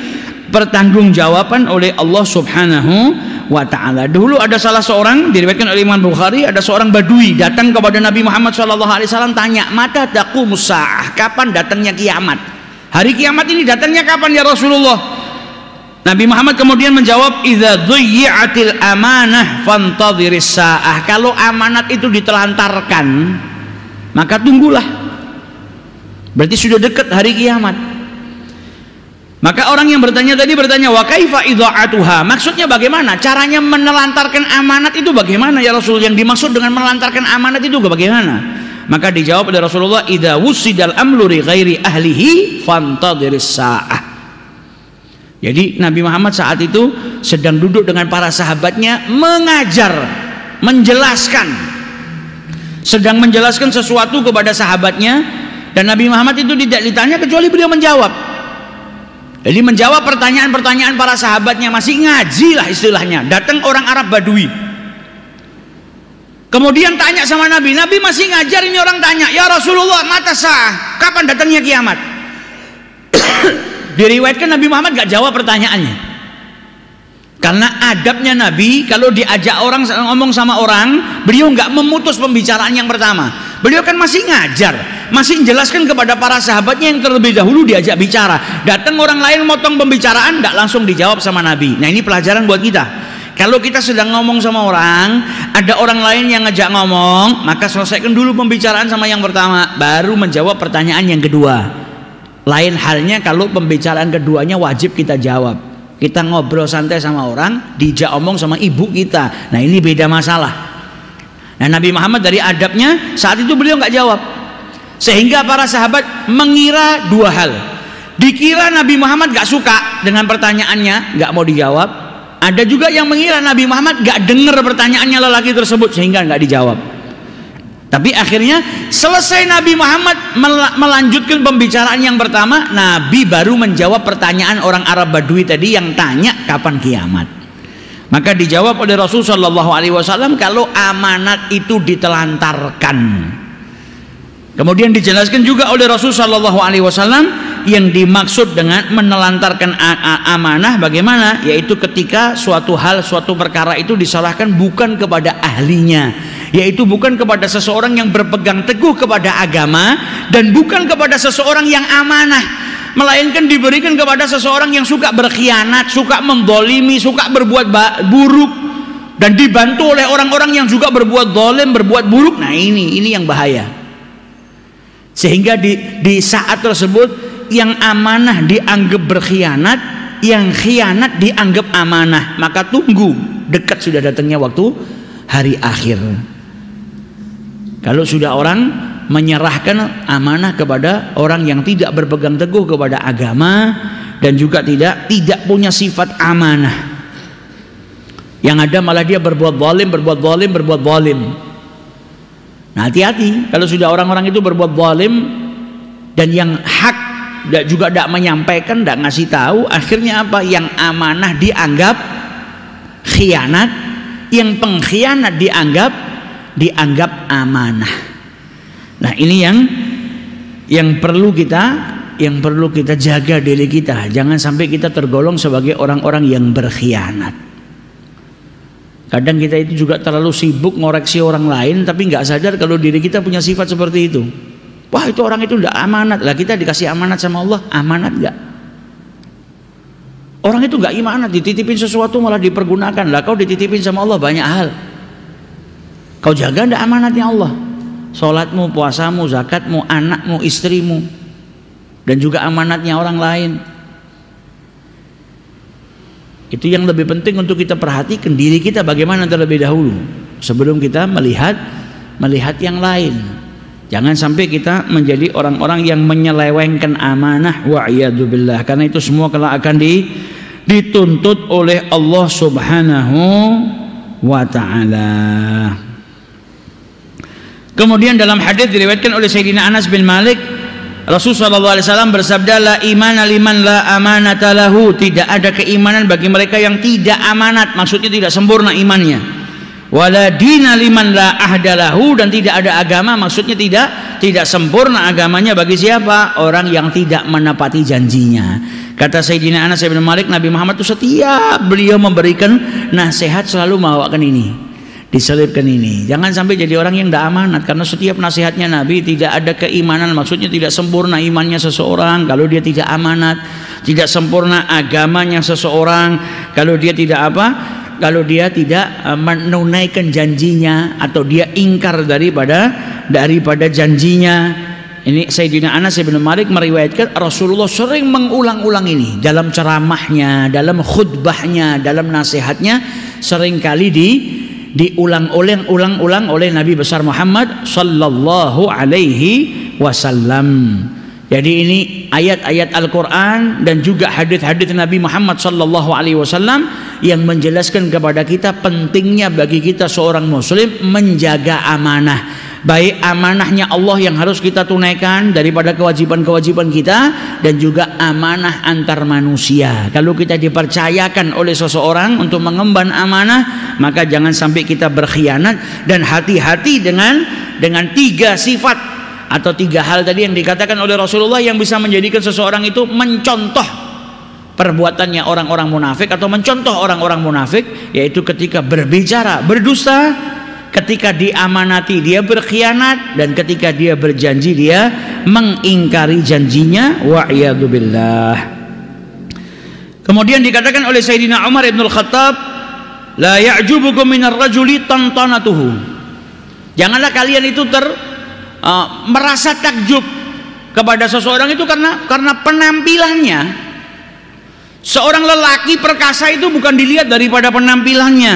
pertanggungjawaban oleh Allah Subhanahu wa ta'ala. Dulu ada salah seorang, diriwayatkan oleh Imam Bukhari, ada seorang badui datang kepada Nabi Muhammad SAW, tanya, mata taqumus sa'ah, kapan datangnya kiamat? Hari kiamat ini datangnya kapan ya Rasulullah? Nabi Muhammad kemudian menjawab, idza dhuyyi'atil amanah fantadhiris sa'ah. Kalau amanat itu ditelantarkan, maka tunggulah, berarti sudah dekat hari kiamat. Maka orang yang bertanya tadi bertanya, wa kaifa idha'atuha? Maksudnya bagaimana? Caranya menelantarkan amanat itu bagaimana ya Rasul? Yang dimaksud dengan menelantarkan amanat itu bagaimana? Maka dijawab oleh Rasulullah, idza wusidal amru li ghairi ahlihi fantadhiris sa'ah. Jadi Nabi Muhammad saat itu sedang duduk dengan para sahabatnya mengajar, menjelaskan, sedang menjelaskan sesuatu kepada sahabatnya, dan Nabi Muhammad itu tidak ditanya kecuali beliau menjawab. Jadi menjawab pertanyaan-pertanyaan para sahabatnya, masih ngaji lah istilahnya. Datang orang Arab Badui, kemudian tanya sama Nabi. Nabi masih ngajar, ini orang tanya, ya Rasulullah, mata sah, kapan datangnya kiamat? Diriwayatkan Nabi Muhammad gak jawab pertanyaannya, karena adabnya Nabi kalau diajak orang ngomong sama orang, beliau gak memutus pembicaraan yang pertama. Beliau kan masih ngajar, masih menjelaskan kepada para sahabatnya yang terlebih dahulu diajak bicara. Datang orang lain motong pembicaraan, tidak langsung dijawab sama Nabi. Nah, ini pelajaran buat kita. Kalau kita sedang ngomong sama orang, ada orang lain yang ngajak ngomong, maka selesaikan dulu pembicaraan sama yang pertama, baru menjawab pertanyaan yang kedua. Lain halnya kalau pembicaraan keduanya wajib kita jawab. Kita ngobrol santai sama orang, dijak omong sama ibu kita. Nah, ini beda masalah. Nah, Nabi Muhammad dari adabnya saat itu beliau nggak jawab, sehingga para sahabat mengira dua hal. Dikira Nabi Muhammad nggak suka dengan pertanyaannya, nggak mau dijawab. Ada juga yang mengira Nabi Muhammad nggak dengar pertanyaannya lelaki tersebut sehingga nggak dijawab. Tapi akhirnya selesai Nabi Muhammad melanjutkan pembicaraan yang pertama, Nabi baru menjawab pertanyaan orang Arab Badui tadi yang tanya kapan kiamat. Maka dijawab oleh Rasul Shallallahu Alaihi Wasallam kalau amanat itu ditelantarkan. Kemudian dijelaskan juga oleh Rasul Shallallahu Alaihi Wasallam yang dimaksud dengan menelantarkan amanah bagaimana? Yaitu ketika suatu hal, suatu perkara itu diserahkan bukan kepada ahlinya, yaitu bukan kepada seseorang yang berpegang teguh kepada agama dan bukan kepada seseorang yang amanah, melainkan diberikan kepada seseorang yang suka berkhianat, suka mendolimi, suka berbuat buruk, dan dibantu oleh orang-orang yang juga berbuat zalim, berbuat buruk. Nah, ini yang bahaya. Sehingga di saat tersebut yang amanah dianggap berkhianat, yang khianat dianggap amanah. Maka tunggu, dekat sudah datangnya waktu hari akhir. Kalau sudah orang menyerahkan amanah kepada orang yang tidak berpegang teguh kepada agama dan juga tidak punya sifat amanah, yang ada malah dia berbuat zalim. Nah, hati-hati kalau sudah orang-orang itu berbuat zalim dan yang hak juga tidak menyampaikan, tidak ngasih tahu, akhirnya apa? Yang amanah dianggap khianat, yang pengkhianat dianggap amanah. Nah, ini yang perlu kita jaga diri kita. Jangan sampai kita tergolong sebagai orang-orang yang berkhianat. Kadang kita itu juga terlalu sibuk ngoreksi orang lain, tapi nggak sadar kalau diri kita punya sifat seperti itu. Wah, itu orang itu nggak amanat. Lah, kita dikasih amanat sama Allah, amanat nggak? Orang itu nggak amanat, dititipin sesuatu malah dipergunakan. Lah, kau dititipin sama Allah banyak hal. Kau jaga nggak amanatnya Allah? Sholatmu, puasamu, zakatmu, anakmu, istrimu, dan juga amanatnya orang lain. Itu yang lebih penting untuk kita perhatikan diri kita bagaimana terlebih dahulu sebelum kita melihat yang lain. Jangan sampai kita menjadi orang-orang yang menyelewengkan amanah, wa'iyadzubillah. Karena itu semua kelak akan dituntut oleh Allah Subhanahu wa ta'ala. Kemudian dalam hadis diriwayatkan oleh Sayyidina Anas bin Malik, Rasulullah SAW bersabda, la imana liman la amanata lahu. Tidak ada keimanan bagi mereka yang tidak amanat, maksudnya tidak sempurna imannya. Wala dina liman la ahda lahu, dan tidak ada agama, maksudnya tidak sempurna agamanya bagi siapa? Orang yang tidak menepati janjinya. Kata Sayyidina Anas bin Malik, Nabi Muhammad itu setiap beliau memberikan nasihat selalu membawakan ini, diselipkan ini. Jangan sampai jadi orang yang tidak amanat, karena setiap nasihatnya Nabi tidak ada keimanan, maksudnya tidak sempurna imannya seseorang kalau dia tidak amanat, tidak sempurna agamanya seseorang kalau dia tidak kalau dia tidak menunaikan janjinya atau dia ingkar daripada janjinya. Ini Sayyidina Anas bin Malik meriwayatkan Rasulullah sering mengulang-ulang ini dalam ceramahnya, dalam khutbahnya, dalam nasihatnya, seringkali diulang-ulang oleh Nabi besar Muhammad sallallahu alaihi wasallam. Jadi ini ayat-ayat Al-Quran dan juga hadis-hadis Nabi Muhammad sallallahu alaihi wasallam yang menjelaskan kepada kita pentingnya bagi kita seorang muslim menjaga amanah. Baik amanahnya Allah yang harus kita tunaikan daripada kewajiban-kewajiban kita, dan juga amanah antar manusia. Kalau kita dipercayakan oleh seseorang untuk mengemban amanah, maka jangan sampai kita berkhianat. Dan hati-hati dengan tiga sifat atau tiga hal tadi yang dikatakan oleh Rasulullah yang bisa menjadikan seseorang itu mencontoh perbuatannya orang-orang munafik atau mencontoh orang-orang munafik, yaitu ketika berbicara berdusta, ketika diamanati dia berkhianat, dan ketika dia berjanji dia mengingkari janjinya, wa'iyadzubillah. Kemudian dikatakan oleh Sayyidina Umar ibn al-Khattab, la ya'jubukum minar rajuli tantanatuhu. Janganlah kalian itu merasa takjub kepada seseorang itu karena penampilannya. Seorang lelaki perkasa itu bukan dilihat daripada penampilannya,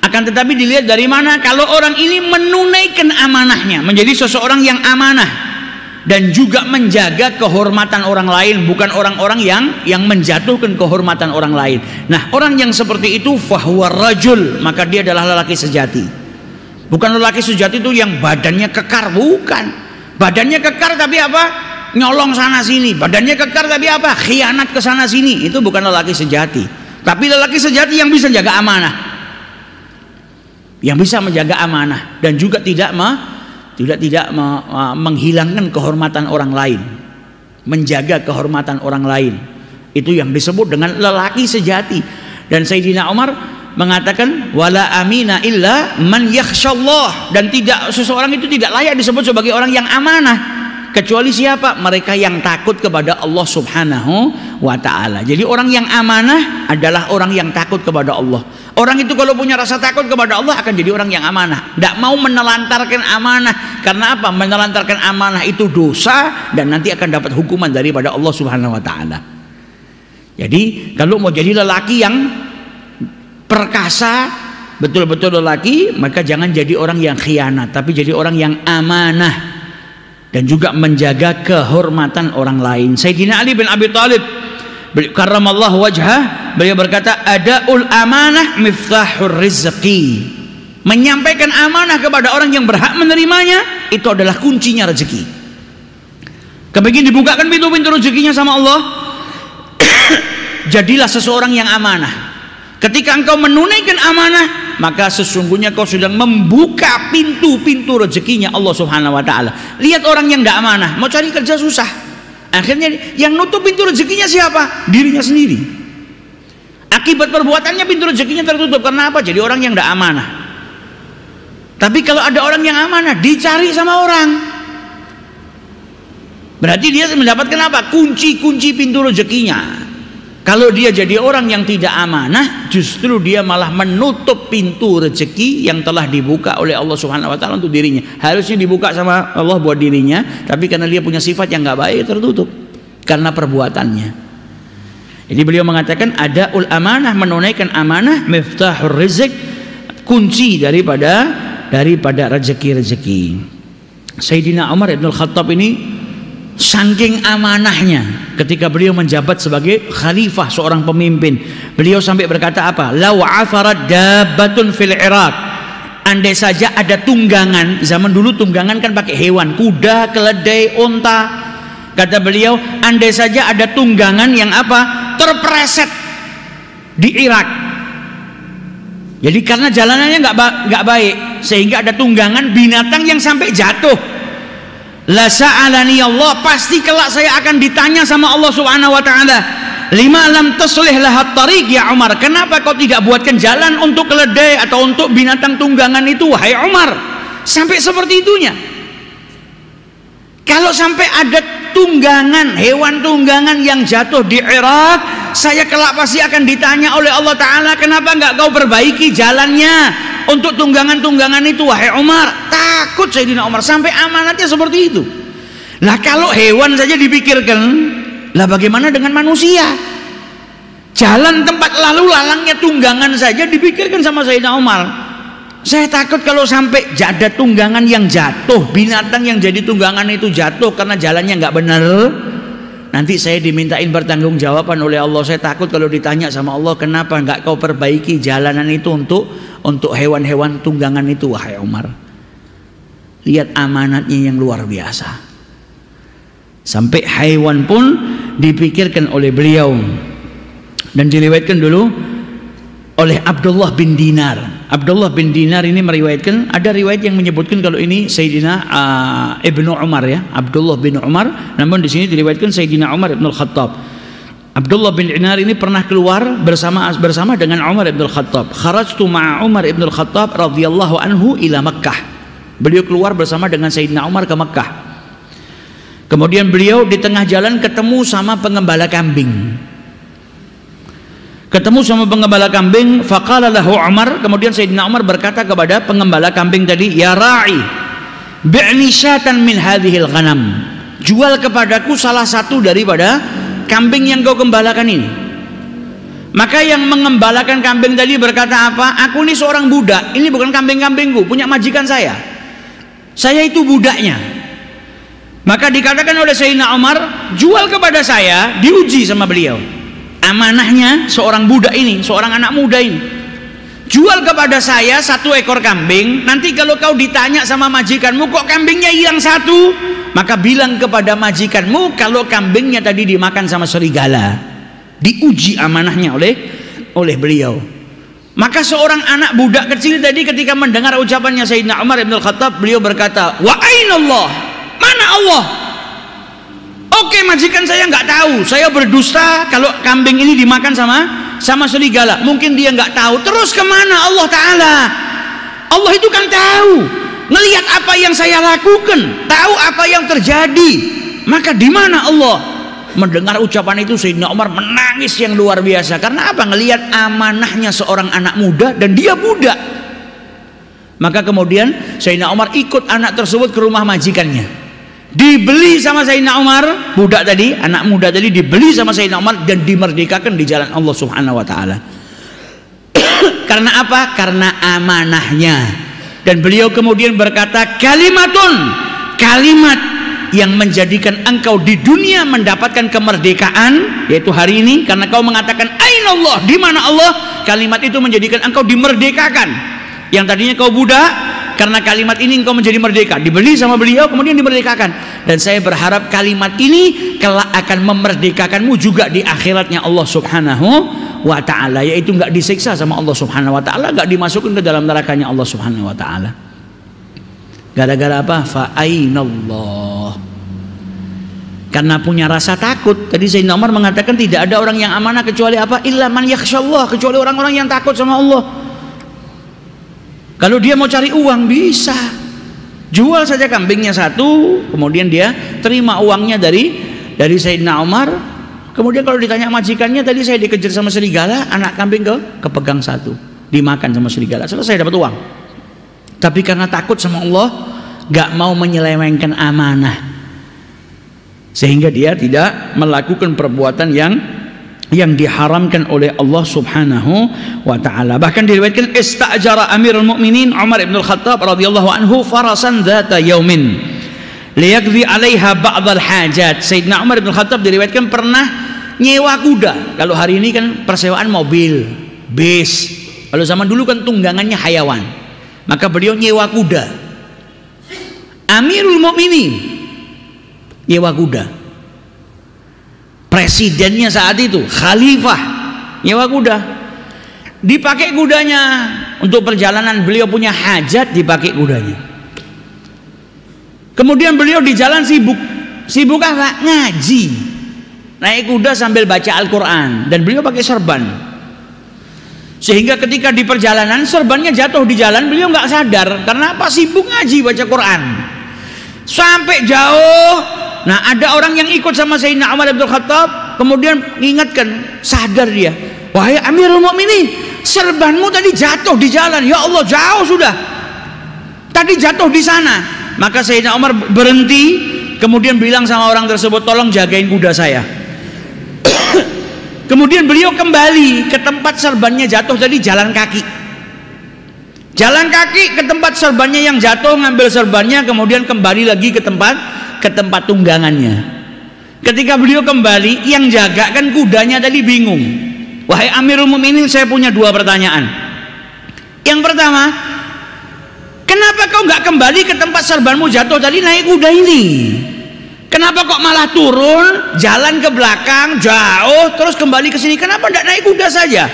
akan tetapi dilihat dari mana. Kalau orang ini menunaikan amanahnya, menjadi seseorang yang amanah dan juga menjaga kehormatan orang lain, bukan orang-orang yang menjatuhkan kehormatan orang lain. Nah, orang yang seperti itu fahuwa rajul, maka dia adalah lelaki sejati. Bukan lelaki sejati itu yang badannya kekar, bukan. Badannya kekar tapi apa? Nyolong sana sini. Badannya kekar tapi apa? Khianat ke sana sini. Itu bukan lelaki sejati. Tapi lelaki sejati yang bisa jaga amanah, yang bisa menjaga amanah, dan juga tidak menghilangkan kehormatan orang lain, menjaga kehormatan orang lain. Itu yang disebut dengan lelaki sejati. Dan Sayyidina Umar mengatakan, wala amina illa man yakhsyallah, dan seseorang itu tidak layak disebut sebagai orang yang amanah kecuali siapa? Mereka yang takut kepada Allah Subhanahu wa ta'ala. Jadi orang yang amanah adalah orang yang takut kepada Allah. Orang itu kalau punya rasa takut kepada Allah akan jadi orang yang amanah, tidak mau menelantarkan amanah. Karena apa? Menelantarkan amanah itu dosa dan nanti akan dapat hukuman daripada Allah Subhanahu wa ta'ala. Jadi kalau mau jadi lelaki yang perkasa, betul-betul lelaki, maka jangan jadi orang yang khianat, tapi jadi orang yang amanah dan juga menjaga kehormatan orang lain. Sayyidina Ali bin Abi Thalib karramallahu wajhah, beliau berkata, adaul amanah miftahur rizqi. Menyampaikan amanah kepada orang yang berhak menerimanya itu adalah kuncinya rezeki. Kemudian dibukakan pintu-pintu rezekinya sama Allah. Jadilah seseorang yang amanah. Ketika engkau menunaikan amanah, maka sesungguhnya kau sedang membuka pintu-pintu rezekinya Allah Subhanahu wa ta'ala. Lihat orang yang tidak amanah, mau cari kerja susah. Akhirnya yang nutup pintu rezekinya siapa? Dirinya sendiri. Akibat perbuatannya pintu rezekinya tertutup. Karena apa? Jadi orang yang tidak amanah. Tapi kalau ada orang yang amanah, dicari sama orang, berarti dia mendapatkan apa? Kunci-kunci pintu rezekinya. Kalau dia jadi orang yang tidak amanah, justru dia malah menutup pintu rezeki yang telah dibuka oleh Allah Subhanahu wa ta'ala untuk dirinya. Harusnya dibuka sama Allah buat dirinya, tapi karena dia punya sifat yang nggak baik, tertutup karena perbuatannya. Jadi beliau mengatakan, ada ul amanah, menunaikan amanah, miftahur rizq, kunci daripada rezeki-rezeki. Sayyidina Umar ibn al-Khattab ini saking amanahnya ketika beliau menjabat sebagai khalifah, seorang pemimpin, beliau sampai berkata apa? Law afarat dabbatun fil Iraq, andai saja ada tunggangan, zaman dulu tunggangan kan pakai hewan, kuda, keledai, unta. Kata beliau, andai saja ada tunggangan yang apa? Terpreset di Irak. Jadi karena jalanannya nggak baik, sehingga ada tunggangan binatang yang sampai jatuh. La sa'alani Allah, pasti kelak saya akan ditanya sama Allah Subhanahu wa ta'ala, lima lam taslih lahat tariq ya Umar, kenapa kau tidak buatkan jalan untuk keledai atau untuk binatang tunggangan itu wahai Umar? Sampai seperti itunya. Kalau sampai ada tunggangan, hewan tunggangan yang jatuh di Irak, saya kelak pasti akan ditanya oleh Allah Ta'ala, kenapa enggak kau perbaiki jalannya untuk tunggangan-tunggangan itu wahai Umar? Takut Sayyidina Umar, sampai amanatnya seperti itu. Lah kalau hewan saja dipikirkan, lah bagaimana dengan manusia? Jalan tempat lalu lalangnya tunggangan saja dipikirkan sama Sayyidina Umar. Saya takut kalau sampai ada tunggangan yang jatuh, binatang yang jadi tunggangan itu jatuh karena jalannya nggak benar, nanti saya dimintain pertanggungjawaban oleh Allah. Saya takut kalau ditanya sama Allah, kenapa nggak kau perbaiki jalanan itu untuk hewan-hewan tunggangan itu wahai Umar. Lihat amanatnya yang luar biasa. Sampai hewan pun dipikirkan oleh beliau. Dan diriwayatkan dulu oleh Abdullah bin Dinar. Abdullah bin Dinar ini meriwayatkan, ada riwayat yang menyebutkan kalau ini Sayyidina Ibnu Umar ya, Abdullah bin Umar, namun di sini diriwayatkan Sayyidina Umar ibn al-Khattab. Abdullah bin Dinar ini pernah keluar bersama dengan Umar ibn al-Khattab. Kharajtu ma'a Umar ibn al-Khattab radhiyallahu anhu ila Makkah. Beliau keluar bersama dengan Sayyidina Umar ke Makkah. Kemudian beliau di tengah jalan ketemu sama pengembala kambing. Faqala lahu Umar, kemudian Sayyidina Umar berkata kepada pengembala kambing tadi, "Ya ra'i, bi'ni syatan min hadhil ghanam." Jual kepadaku salah satu daripada kambing yang kau gembalakan ini. Maka yang mengembalakan kambing tadi berkata apa? Aku ini seorang budak, ini bukan kambing-kambingku, punya majikan saya itu budaknya. Maka dikatakan oleh Sayyidina Umar, jual kepada saya, diuji sama beliau. Amanahnya seorang budak ini, seorang anak muda ini, jual kepada saya 1 ekor kambing. Nanti kalau kau ditanya sama majikanmu, kok kambingnya hilang 1, maka bilang kepada majikanmu kalau kambingnya tadi dimakan sama serigala. Diuji amanahnya oleh beliau. Maka seorang anak budak kecil tadi ketika mendengar ucapannya Sayyidina Umar ibn al-Khattab, beliau berkata, "Wa ainallah?" Mana Allah? Oke, majikan saya nggak tahu, saya berdusta kalau kambing ini dimakan sama serigala. Mungkin dia nggak tahu. Terus kemana Allah Ta'ala? Allah itu kan tahu, ngelihat apa yang saya lakukan, tahu apa yang terjadi. Maka di mana Allah? Mendengar ucapan itu Sayyidina Umar menangis yang luar biasa. Karena apa? Ngelihat amanahnya seorang anak muda dan dia budak. Maka kemudian Sayyidina Umar ikut anak tersebut ke rumah majikannya. Dibeli sama Sayyidina Umar, budak tadi, anak muda tadi dibeli sama Sayyidina Umar dan dimerdekakan di jalan Allah Subhanahu wa taala. Karena apa? Karena amanahnya. Dan beliau kemudian berkata, kalimat yang menjadikan engkau di dunia mendapatkan kemerdekaan, yaitu hari ini, karena kau mengatakan ainallah, di mana Allah? Kalimat itu menjadikan engkau dimerdekakan. Yang tadinya kau budak, karena kalimat ini engkau menjadi merdeka, dibeli sama beliau kemudian dimerdekakan. Dan saya berharap kalimat ini kelak akan memerdekakanmu juga di akhiratnya Allah Subhanahu wa ta'ala, yaitu nggak disiksa sama Allah Subhanahu wa ta'ala, nggak dimasukkan ke dalam nerakanya Allah Subhanahu wa ta'ala. Gara-gara apa? Fa'ainallah. Karena punya rasa takut. Tadi Sayyidina Umar mengatakan tidak ada orang yang amanah kecuali apa? Illa man yakhsyallah, kecuali orang-orang yang takut sama Allah. Kalau dia mau cari uang bisa, jual saja kambingnya 1, kemudian dia terima uangnya dari Sayyidina Umar. Kemudian kalau ditanya majikannya, tadi saya dikejar sama serigala, anak kambing kepegang 1, dimakan sama serigala, selesai dapat uang. Tapi karena takut sama Allah, gak mau menyelewengkan amanah, sehingga dia tidak melakukan perbuatan yang diharamkan oleh Allah Subhanahu wa ta'ala. Bahkan diriwayatkan istajara Amirul Mukminin Umar ibn al-Khattab radhiyallahu anhu farasan dzata yaumin liyaqdi 'alaiha ba'd al-hajat. Sayyidina Umar ibn al-Khattab diriwayatkan pernah nyewa kuda. Kalau hari ini kan persewaan mobil, bis. Kalau zaman dulu kan tunggangannya hayawan. Maka beliau nyewa kuda. Amirul Mukminin nyewa kuda. Presidennya saat itu, khalifah, nyewa kuda. Dipakai kudanya untuk perjalanan, beliau punya hajat, dipakai kudanya. Kemudian beliau di jalan sibuk. Sibuk apa? Ngaji. Naik kuda sambil baca Al-Quran. Dan beliau pakai serban. Sehingga ketika di perjalanan serbannya jatuh di jalan, beliau nggak sadar. Karena apa? Sibuk ngaji, baca Quran. Sampai jauh. Nah, ada orang yang ikut sama Sayyidina Umar bin Khattab, kemudian mengingatkan, sadar dia, wahai Amirul Mukminin, serbanmu tadi jatuh di jalan. Ya Allah, jauh sudah. Tadi jatuh di sana. Maka Sayyidina Umar berhenti, kemudian bilang sama orang tersebut, tolong jagain kuda saya. Kemudian beliau kembali ke tempat serbannya jatuh tadi, jalan kaki. Jalan kaki ke tempat serbannya yang jatuh, ngambil serbannya, kemudian kembali lagi ke tempat tunggangannya. Ketika beliau kembali, yang jaga kan kudanya tadi bingung. Wahai Amirul Mukminin, saya punya 2 pertanyaan. Yang pertama, kenapa kau nggak kembali ke tempat serbanmu jatuh tadi naik kuda ini? Kenapa kok malah turun, jalan ke belakang jauh, terus kembali ke sini? Kenapa tidak naik kuda saja?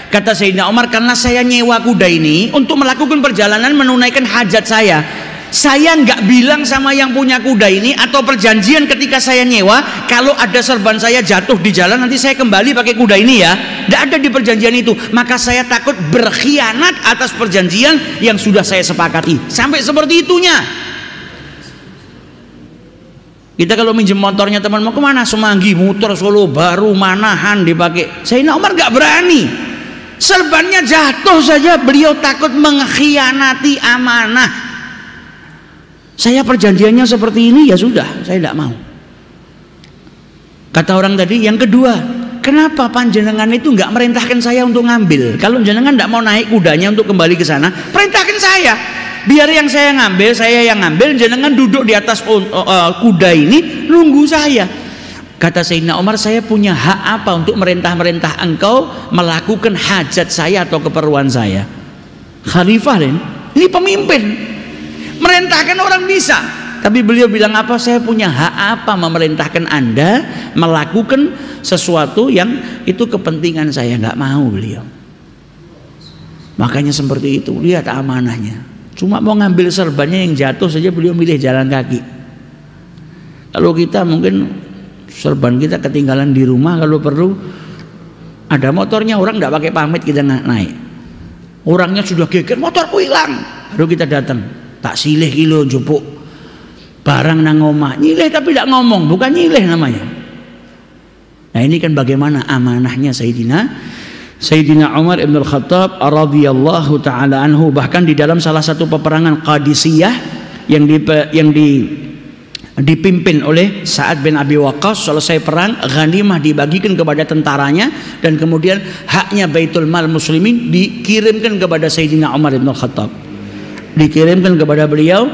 Kata Sayyidina Umar, karena saya nyewa kuda ini untuk melakukan perjalanan menunaikan hajat saya. Saya nggak bilang sama yang punya kuda ini atau perjanjian ketika saya nyewa, kalau ada serban saya jatuh di jalan nanti saya kembali pakai kuda ini ya. Nggak ada di perjanjian itu. Maka saya takut berkhianat atas perjanjian yang sudah saya sepakati. Sampai seperti itunya. Kita kalau minjem motornya teman mau kemana? Semanggi, muter Solo, baru Manahan dipakai. Sayyidina Umar nggak berani. Serbannya jatuh saja, beliau takut mengkhianati amanah. Saya perjanjiannya seperti ini, ya sudah, saya tidak mau. Kata orang tadi, yang kedua, kenapa panjenengan itu nggak merintahkan saya untuk ngambil? Kalau jenengan tidak mau naik kudanya untuk kembali ke sana, perintahkan saya. Biar yang saya ngambil, saya yang ngambil, jenengan duduk di atas kuda ini, nunggu saya. Kata Sayyidina Umar, saya punya hak apa untuk merintah-merintah engkau melakukan hajat saya atau keperluan saya? Khalifah ini pemimpin. Merintahkan orang bisa, tapi beliau bilang apa? Saya punya hak apa memerintahkan Anda melakukan sesuatu yang itu kepentingan saya? Nggak mau beliau. Makanya seperti itu, lihat amanahnya. Cuma mau ngambil serbannya yang jatuh saja beliau milih jalan kaki. Kalau kita mungkin serban kita ketinggalan di rumah, kalau perlu ada motornya, orang nggak pakai pamit kita naik. Orangnya sudah geger, motorku hilang, baru kita datang. Tak silih kilo jupuk barang nang omah, nyileh tapi tidak ngomong, bukan nyileh namanya. Nah ini kan bagaimana amanahnya Sayyidina Umar ibn al-Khattab radhiyallahu taala anhu. Bahkan di dalam salah satu peperangan Qadisiyah yang dipimpin oleh Sa'ad bin Abi Waqqas, selesai perang ghanimah dibagikan kepada tentaranya dan kemudian haknya Baitul Mal Muslimin dikirimkan kepada Sayyidina Umar ibn al-Khattab. Dikirimkan kepada beliau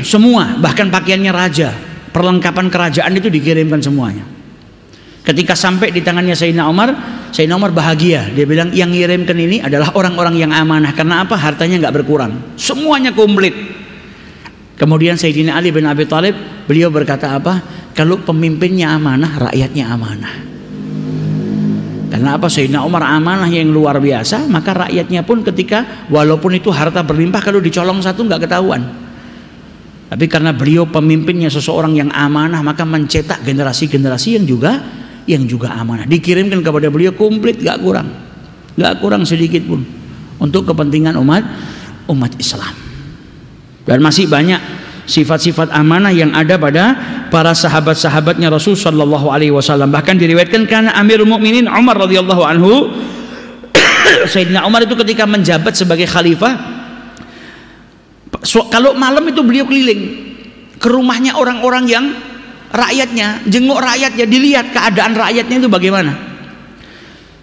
semua, bahkan pakaiannya raja, perlengkapan kerajaan itu dikirimkan semuanya. Ketika sampai di tangannya Sayyidina Umar bahagia. Dia bilang yang ngirimkan ini adalah orang-orang yang amanah. Karena apa? Hartanya nggak berkurang, semuanya komplit. Kemudian Sayyidina Ali bin Abi Thalib, beliau berkata apa? Kalau pemimpinnya amanah, rakyatnya amanah. Karena apa? Sayyidina Umar amanah yang luar biasa, maka rakyatnya pun ketika walaupun itu harta berlimpah, kalau dicolong satu nggak ketahuan. Tapi karena beliau pemimpinnya seseorang yang amanah, maka mencetak generasi-generasi yang juga amanah. Dikirimkan kepada beliau komplit, nggak kurang sedikit pun untuk kepentingan umat Islam. Dan masih banyak sifat-sifat amanah yang ada pada para sahabat-sahabatnya Rasul sallallahu alaihi wasallam. Bahkan diriwayatkan karena Amirul Mukminin Umar radhiyallahu anhu Sayyidina Umar itu ketika menjabat sebagai khalifah, kalau malam itu beliau keliling ke rumahnya orang-orang yang rakyatnya, jenguk rakyatnya, dilihat keadaan rakyatnya itu bagaimana.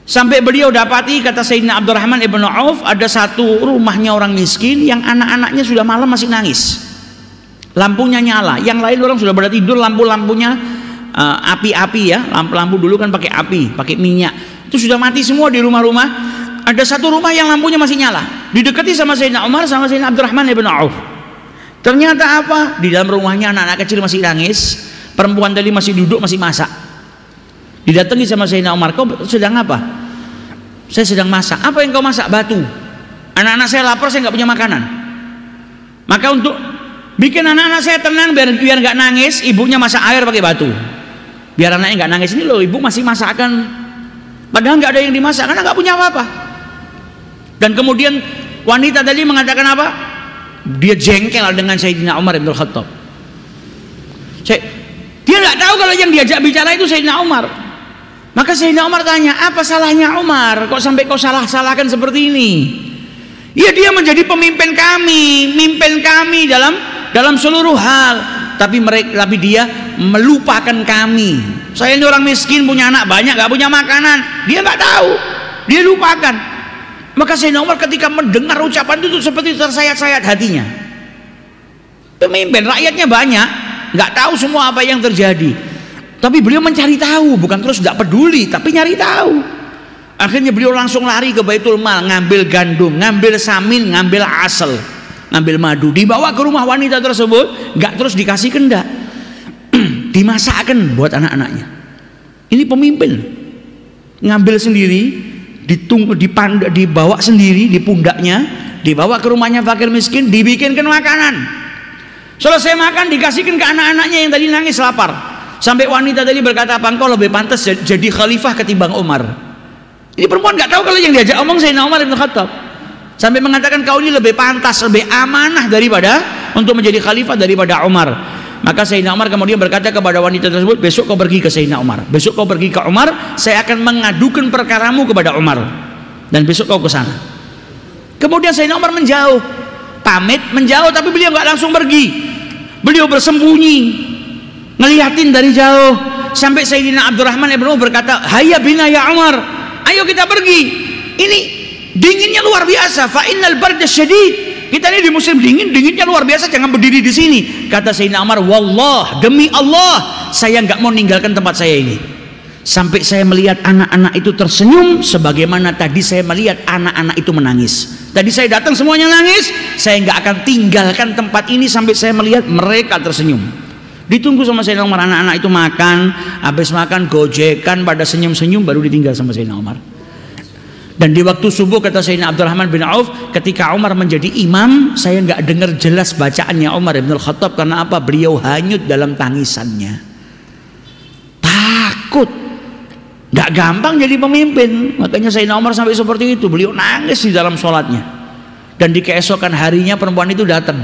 Sampai beliau dapati, kata Sayyidina Abdurrahman ibn Auf, ada satu rumahnya orang miskin yang anak-anaknya sudah malam masih nangis. Lampunya nyala, yang lain orang sudah pada tidur, lampu-lampunya api-api ya, lampu-lampu dulu kan pakai api, pakai minyak, itu sudah mati semua di rumah-rumah. Ada satu rumah yang lampunya masih nyala, didekati sama Sayyidina Umar sama Sayyidina Abdurrahman ibn Auf. Ternyata apa? Di dalam rumahnya anak-anak kecil masih nangis, perempuan tadi masih duduk masih masak. Didatangi sama Sayyidina Umar, kau sedang apa? Saya sedang masak. Apa yang kau masak? Batu. Anak-anak saya lapar, saya nggak punya makanan. Maka untuk bikin anak-anak saya tenang, biar nggak nangis, ibunya masak air pakai batu. Biar anaknya nggak nangis. Ini loh, ibu masih masakan, padahal nggak ada yang dimasak karena nggak punya apa-apa. Dan kemudian wanita tadi mengatakan apa? Dia jengkel dengan Sayyidina Umar bin Khattab. Dia nggak tahu kalau yang diajak bicara itu Sayyidina Umar. Maka Sayyidina Umar tanya, apa salahnya Umar? Kok sampai kau salah-salahkan seperti ini? Ya dia menjadi pemimpin kami dalam seluruh hal, tapi dia melupakan kami. Saya ini orang miskin, punya anak banyak, gak punya makanan, dia nggak tahu, dia lupakan. Maka Sayyidina Umar ketika mendengar ucapan itu seperti tersayat-sayat hatinya. Pemimpin, rakyatnya banyak, nggak tahu semua apa yang terjadi, tapi beliau mencari tahu, bukan terus nggak peduli, tapi nyari tahu. Akhirnya beliau langsung lari ke Baitul Mal, ngambil gandum, ngambil samin, ngambil asal, ngambil madu, dibawa ke rumah wanita tersebut, nggak terus dikasih kendak, dimasakkan buat anak-anaknya. Ini pemimpin, ngambil sendiri, dibawa sendiri di pundaknya, dibawa ke rumahnya fakir miskin, dibikinkan makanan. Selesai makan dikasihkan ke anak-anaknya yang tadi nangis lapar. Sampai wanita tadi berkata, apa engkau lebih pantas jadi khalifah ketimbang Umar? Ini perempuan nggak tahu kalau yang diajak omong Sayyidina Umar bin Khattab. Sampai mengatakan kau ini lebih pantas, lebih amanah daripada untuk menjadi khalifah daripada Umar. Maka Sayyidina Umar kemudian berkata kepada wanita tersebut, besok kau pergi ke Sayyidina Umar. Besok kau pergi ke Umar, saya akan mengadukan perkaramu kepada Umar. Dan besok kau ke sana. Kemudian Sayyidina Umar menjauh, pamit menjauh, tapi beliau nggak langsung pergi. Beliau bersembunyi, ngeliatin dari jauh. Sampai Sayyidina Abdurrahman ibn Auf berkata, hayya bina ya Umar, ayo kita pergi. Ini dinginnya luar biasa. Fa innal barda syadid. Kita ini di musim dingin, dinginnya luar biasa. Jangan berdiri di sini. Kata Sayyidina Umar, wallah, demi Allah, saya nggak mau ninggalkan tempat saya ini sampai saya melihat anak-anak itu tersenyum, sebagaimana tadi saya melihat anak-anak itu menangis. Tadi saya datang semuanya nangis, saya nggak akan tinggalkan tempat ini sampai saya melihat mereka tersenyum. Ditunggu sama Sayyidina Umar, anak-anak itu makan, habis makan gojekan pada senyum-senyum, baru ditinggal sama Sayyidina Umar. Dan di waktu subuh kata Sayyidina Abdurrahman bin Auf, ketika Umar menjadi imam, saya nggak dengar jelas bacaannya Umar bin Khattab. Karena apa? Beliau hanyut dalam tangisannya. Takut, nggak gampang jadi pemimpin. Makanya Sayyidina Umar sampai seperti itu, beliau nangis di dalam sholatnya. Dan di keesokan harinya perempuan itu datang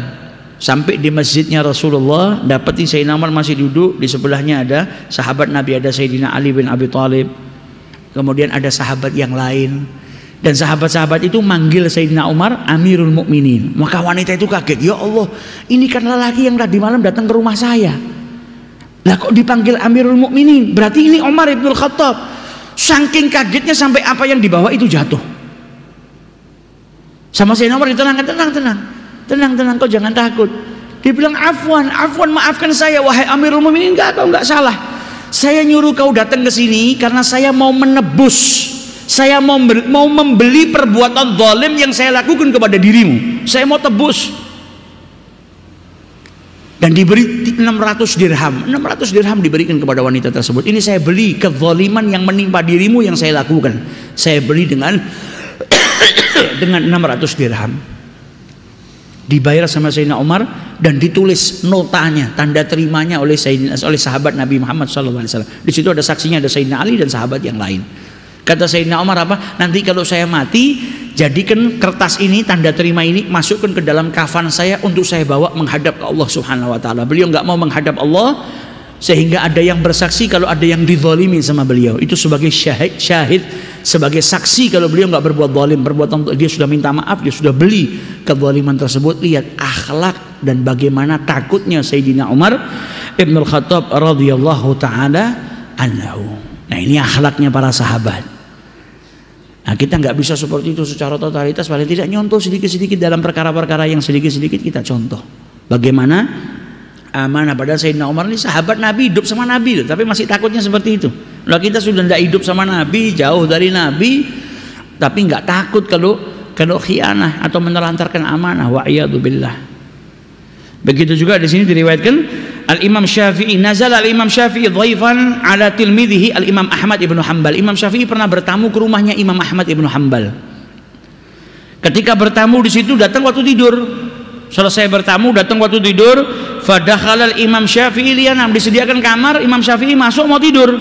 sampai di masjidnya Rasulullah, dapati Sayyidina Umar masih duduk, di sebelahnya ada sahabat Nabi, ada Sayyidina Ali bin Abi Thalib, kemudian ada sahabat yang lain. Dan sahabat-sahabat itu manggil Sayyidina Umar Amirul Mukminin. Maka wanita itu kaget, ya Allah, ini kan lelaki yang tadi malam datang ke rumah saya, lah kok dipanggil Amirul Mukminin? Berarti ini Umar ibn Khattab. Saking kagetnya sampai apa yang dibawa itu jatuh. Sama Sayyidina Umar ditenangkan, tenang, kau jangan takut. Dia bilang, afwan, maafkan saya wahai Amirul Mukminin. Enggak, kau enggak salah. Saya nyuruh kau datang ke sini karena saya mau menebus, saya mau membeli perbuatan zalim yang saya lakukan kepada dirimu. Saya mau tebus. Dan diberi 600 dirham. 600 dirham diberikan kepada wanita tersebut. Ini saya beli kezaliman yang menimpa dirimu yang saya lakukan. Saya beli dengan 600 dirham. Dibayar sama Sayyidina Umar dan ditulis notanya, tanda terimanya oleh sahabat Nabi Muhammad SAW. Di situ ada saksinya, ada Sayyidina Ali dan sahabat yang lain. Kata Sayyidina Umar apa? Nanti kalau saya mati, jadikan kertas ini, tanda terima ini, masukkan ke dalam kafan saya untuk saya bawa menghadap ke Allah Subhanahu Wa Taala. Beliau nggak mau menghadap Allah sehingga ada yang bersaksi kalau ada yang dizalimi sama beliau. Itu sebagai syahid, sebagai saksi kalau beliau nggak berbuat zalim, perbuatan dia sudah minta maaf, dia sudah beli kezaliman tersebut. Lihat akhlak dan bagaimana takutnya Sayyidina Umar Ibn Khattab radhiyallahu taala anhu. Nah, ini akhlaknya para sahabat. Nah, kita nggak bisa seperti itu secara totalitas, paling tidak nyontoh sedikit-sedikit dalam perkara-perkara yang sedikit-sedikit kita contoh. Bagaimana amanah pada Sayyidina Umar ini, sahabat Nabi, hidup sama Nabi, tapi masih takutnya seperti itu. Nah, kita sudah tidak hidup sama Nabi, jauh dari Nabi, tapi nggak takut kalau khianah atau menelantarkan amanah. Wa'iyadu billah. Begitu juga di sini diriwayatkan Al-Imam Syafi'i, nazal Al-Imam Syafi'i dhaifan ala tilmidhihi Al-Imam Ahmad ibn Hanbal. Imam Syafi'i pernah bertamu ke rumahnya Imam Ahmad ibn Hanbal. Ketika bertamu di situ datang waktu tidur. Selesai bertamu datang waktu tidur, fadakhala Al-Imam Syafi'i liyanam, disediakan kamar, Imam Syafi'i masuk mau tidur.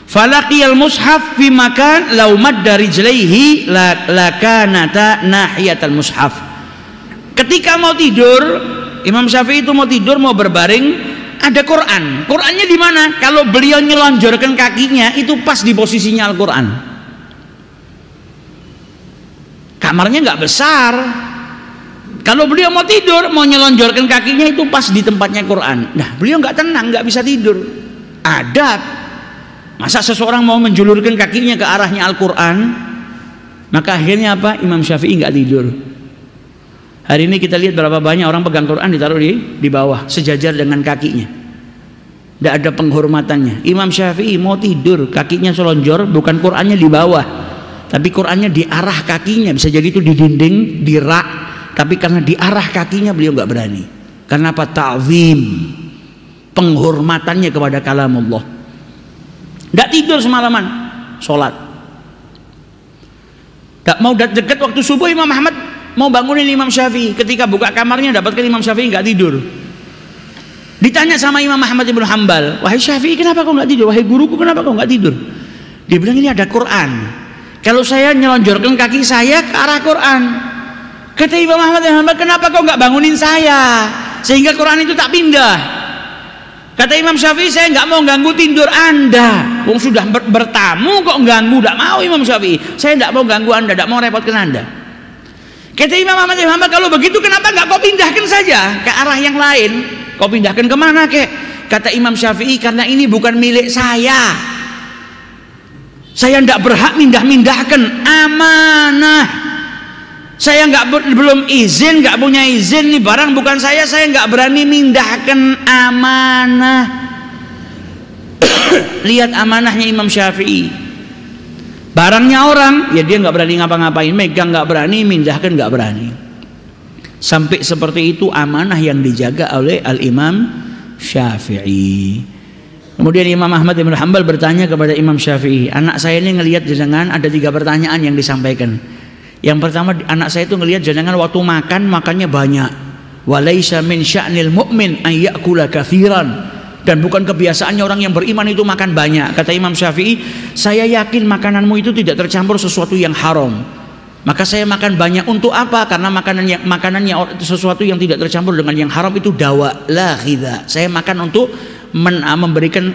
Falaqiyal mushaf fi makan law madda rijlaihi lakanata nahiyatal mushaf. Ketika mau tidur, Imam Syafi'i itu mau tidur, mau berbaring, ada Quran. Qurannya di mana? Kalau beliau nyelonjorkan kakinya itu pas di posisinya Al-Quran. Kamarnya nggak besar. Kalau beliau mau tidur, mau nyelonjorkan kakinya itu pas di tempatnya Quran. Nah, beliau nggak tenang, nggak bisa tidur. Adab. Masa seseorang mau menjulurkan kakinya ke arahnya Al-Quran? Maka akhirnya apa? Imam Syafi'i nggak tidur. Hari ini kita lihat berapa banyak orang pegang Quran ditaruh di bawah sejajar dengan kakinya. Tidak ada penghormatannya. Imam Syafi'i mau tidur, kakinya selonjor, bukan Qurannya di bawah, tapi Qurannya di arah kakinya. Bisa jadi itu di dinding, di rak, tapi karena di arah kakinya beliau nggak berani. Karena apa? Ta'zim, penghormatannya kepada kalamullah. Tidak tidur semalaman, sholat. Tak mau dekat waktu subuh, Imam Ahmad mau bangunin Imam Syafi'i. Ketika buka kamarnya dapatkan Imam Syafi'i nggak tidur. Ditanya sama Imam Ahmad ibn Hanbal, wahai Syafi'i kenapa kau nggak tidur? Wahai guruku kenapa kau nggak tidur? Dia bilang ini ada Quran. Kalau saya nyelonjorkan kaki saya ke arah Quran. Kata Imam Ahmad ibn Hanbal, kenapa kau nggak bangunin saya sehingga Quran itu tak pindah? Kata Imam Syafi'i, saya nggak mau ganggu tidur Anda. Wong sudah bertamu kok ganggu, tidak mau Imam Syafi'i. Saya tidak mau ganggu Anda, tidak mau repotkan Anda. Kata Imam Ahmad bin Hanbal, kalau begitu kenapa nggak kau pindahkan saja ke arah yang lain? Kau pindahkan kemana kek? Kata Imam Syafi'i, karena ini bukan milik saya. Saya tidak berhak mindah-mindahkan, amanah. Saya belum izin, nggak punya izin, nih barang bukan saya nggak berani mindahkan amanah. Lihat amanahnya Imam Syafi'i. Barangnya orang, ya dia nggak berani ngapa-ngapain, megang nggak berani, mindahkan nggak berani. Sampai seperti itu amanah yang dijaga oleh Al-Imam Syafi'i. Kemudian Imam Ahmad bin Hanbal bertanya kepada Imam Syafi'i, anak saya ini ngelihat jenengan ada 3 pertanyaan yang disampaikan. Yang pertama, anak saya itu ngelihat jenengan waktu makannya banyak. Walaisa min sya'nil mu'min an ya'kula katsiran. Dan bukan kebiasaannya orang yang beriman itu makan banyak. Kata Imam Syafi'i, saya yakin makananmu itu tidak tercampur sesuatu yang haram. Maka saya makan banyak untuk apa? Karena makanannya sesuatu yang tidak tercampur dengan yang haram itu dawa la ghidha. Saya makan untuk memberikan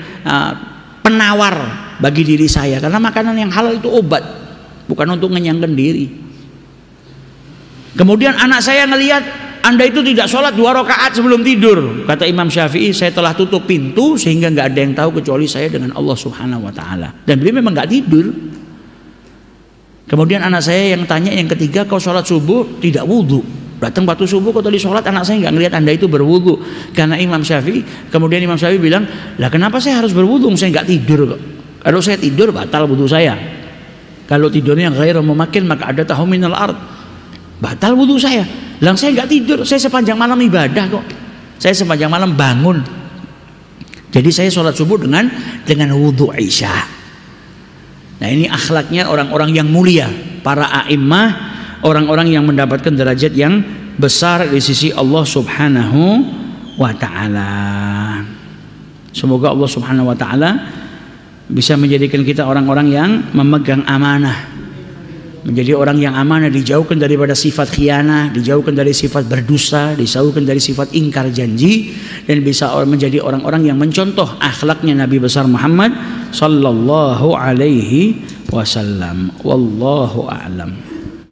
penawar bagi diri saya. Karena makanan yang halal itu obat, bukan untuk mengenyangkan diri. Kemudian anak saya ngelihat Anda itu tidak sholat 2 rakaat sebelum tidur. Kata Imam Syafi'i, saya telah tutup pintu sehingga nggak ada yang tahu kecuali saya dengan Allah Subhanahu Wa Taala. Dan beliau memang nggak tidur. Kemudian anak saya yang tanya yang ketiga, kau sholat subuh tidak wudhu. Datang waktu subuh kau tadi sholat, anak saya nggak ngelihat Anda itu berwudhu. Karena Imam Syafi'i, kemudian Imam Syafi'i bilang, lah kenapa saya harus berwudhu? Saya nggak tidur kok. Kalau saya tidur batal wudhu saya. Kalau tidurnya ghairu mumakin maka ada tahu minal ard. Batal wudhu saya. Lang saya nggak tidur, saya sepanjang malam ibadah kok. Saya sepanjang malam bangun. Jadi saya sholat subuh dengan wudhu Isya. Nah ini akhlaknya orang-orang yang mulia, para a'immah, orang-orang yang mendapatkan derajat yang besar di sisi Allah Subhanahu wa Ta'ala. Semoga Allah Subhanahu wa Ta'ala bisa menjadikan kita orang-orang yang memegang amanah, menjadi orang yang amanah, dijauhkan daripada sifat khianah, dijauhkan dari sifat berdusta, dijauhkan dari sifat ingkar janji, dan bisa menjadi orang-orang yang mencontoh akhlaknya Nabi besar Muhammad sallallahu alaihi wasallam. Wallahu a'lam.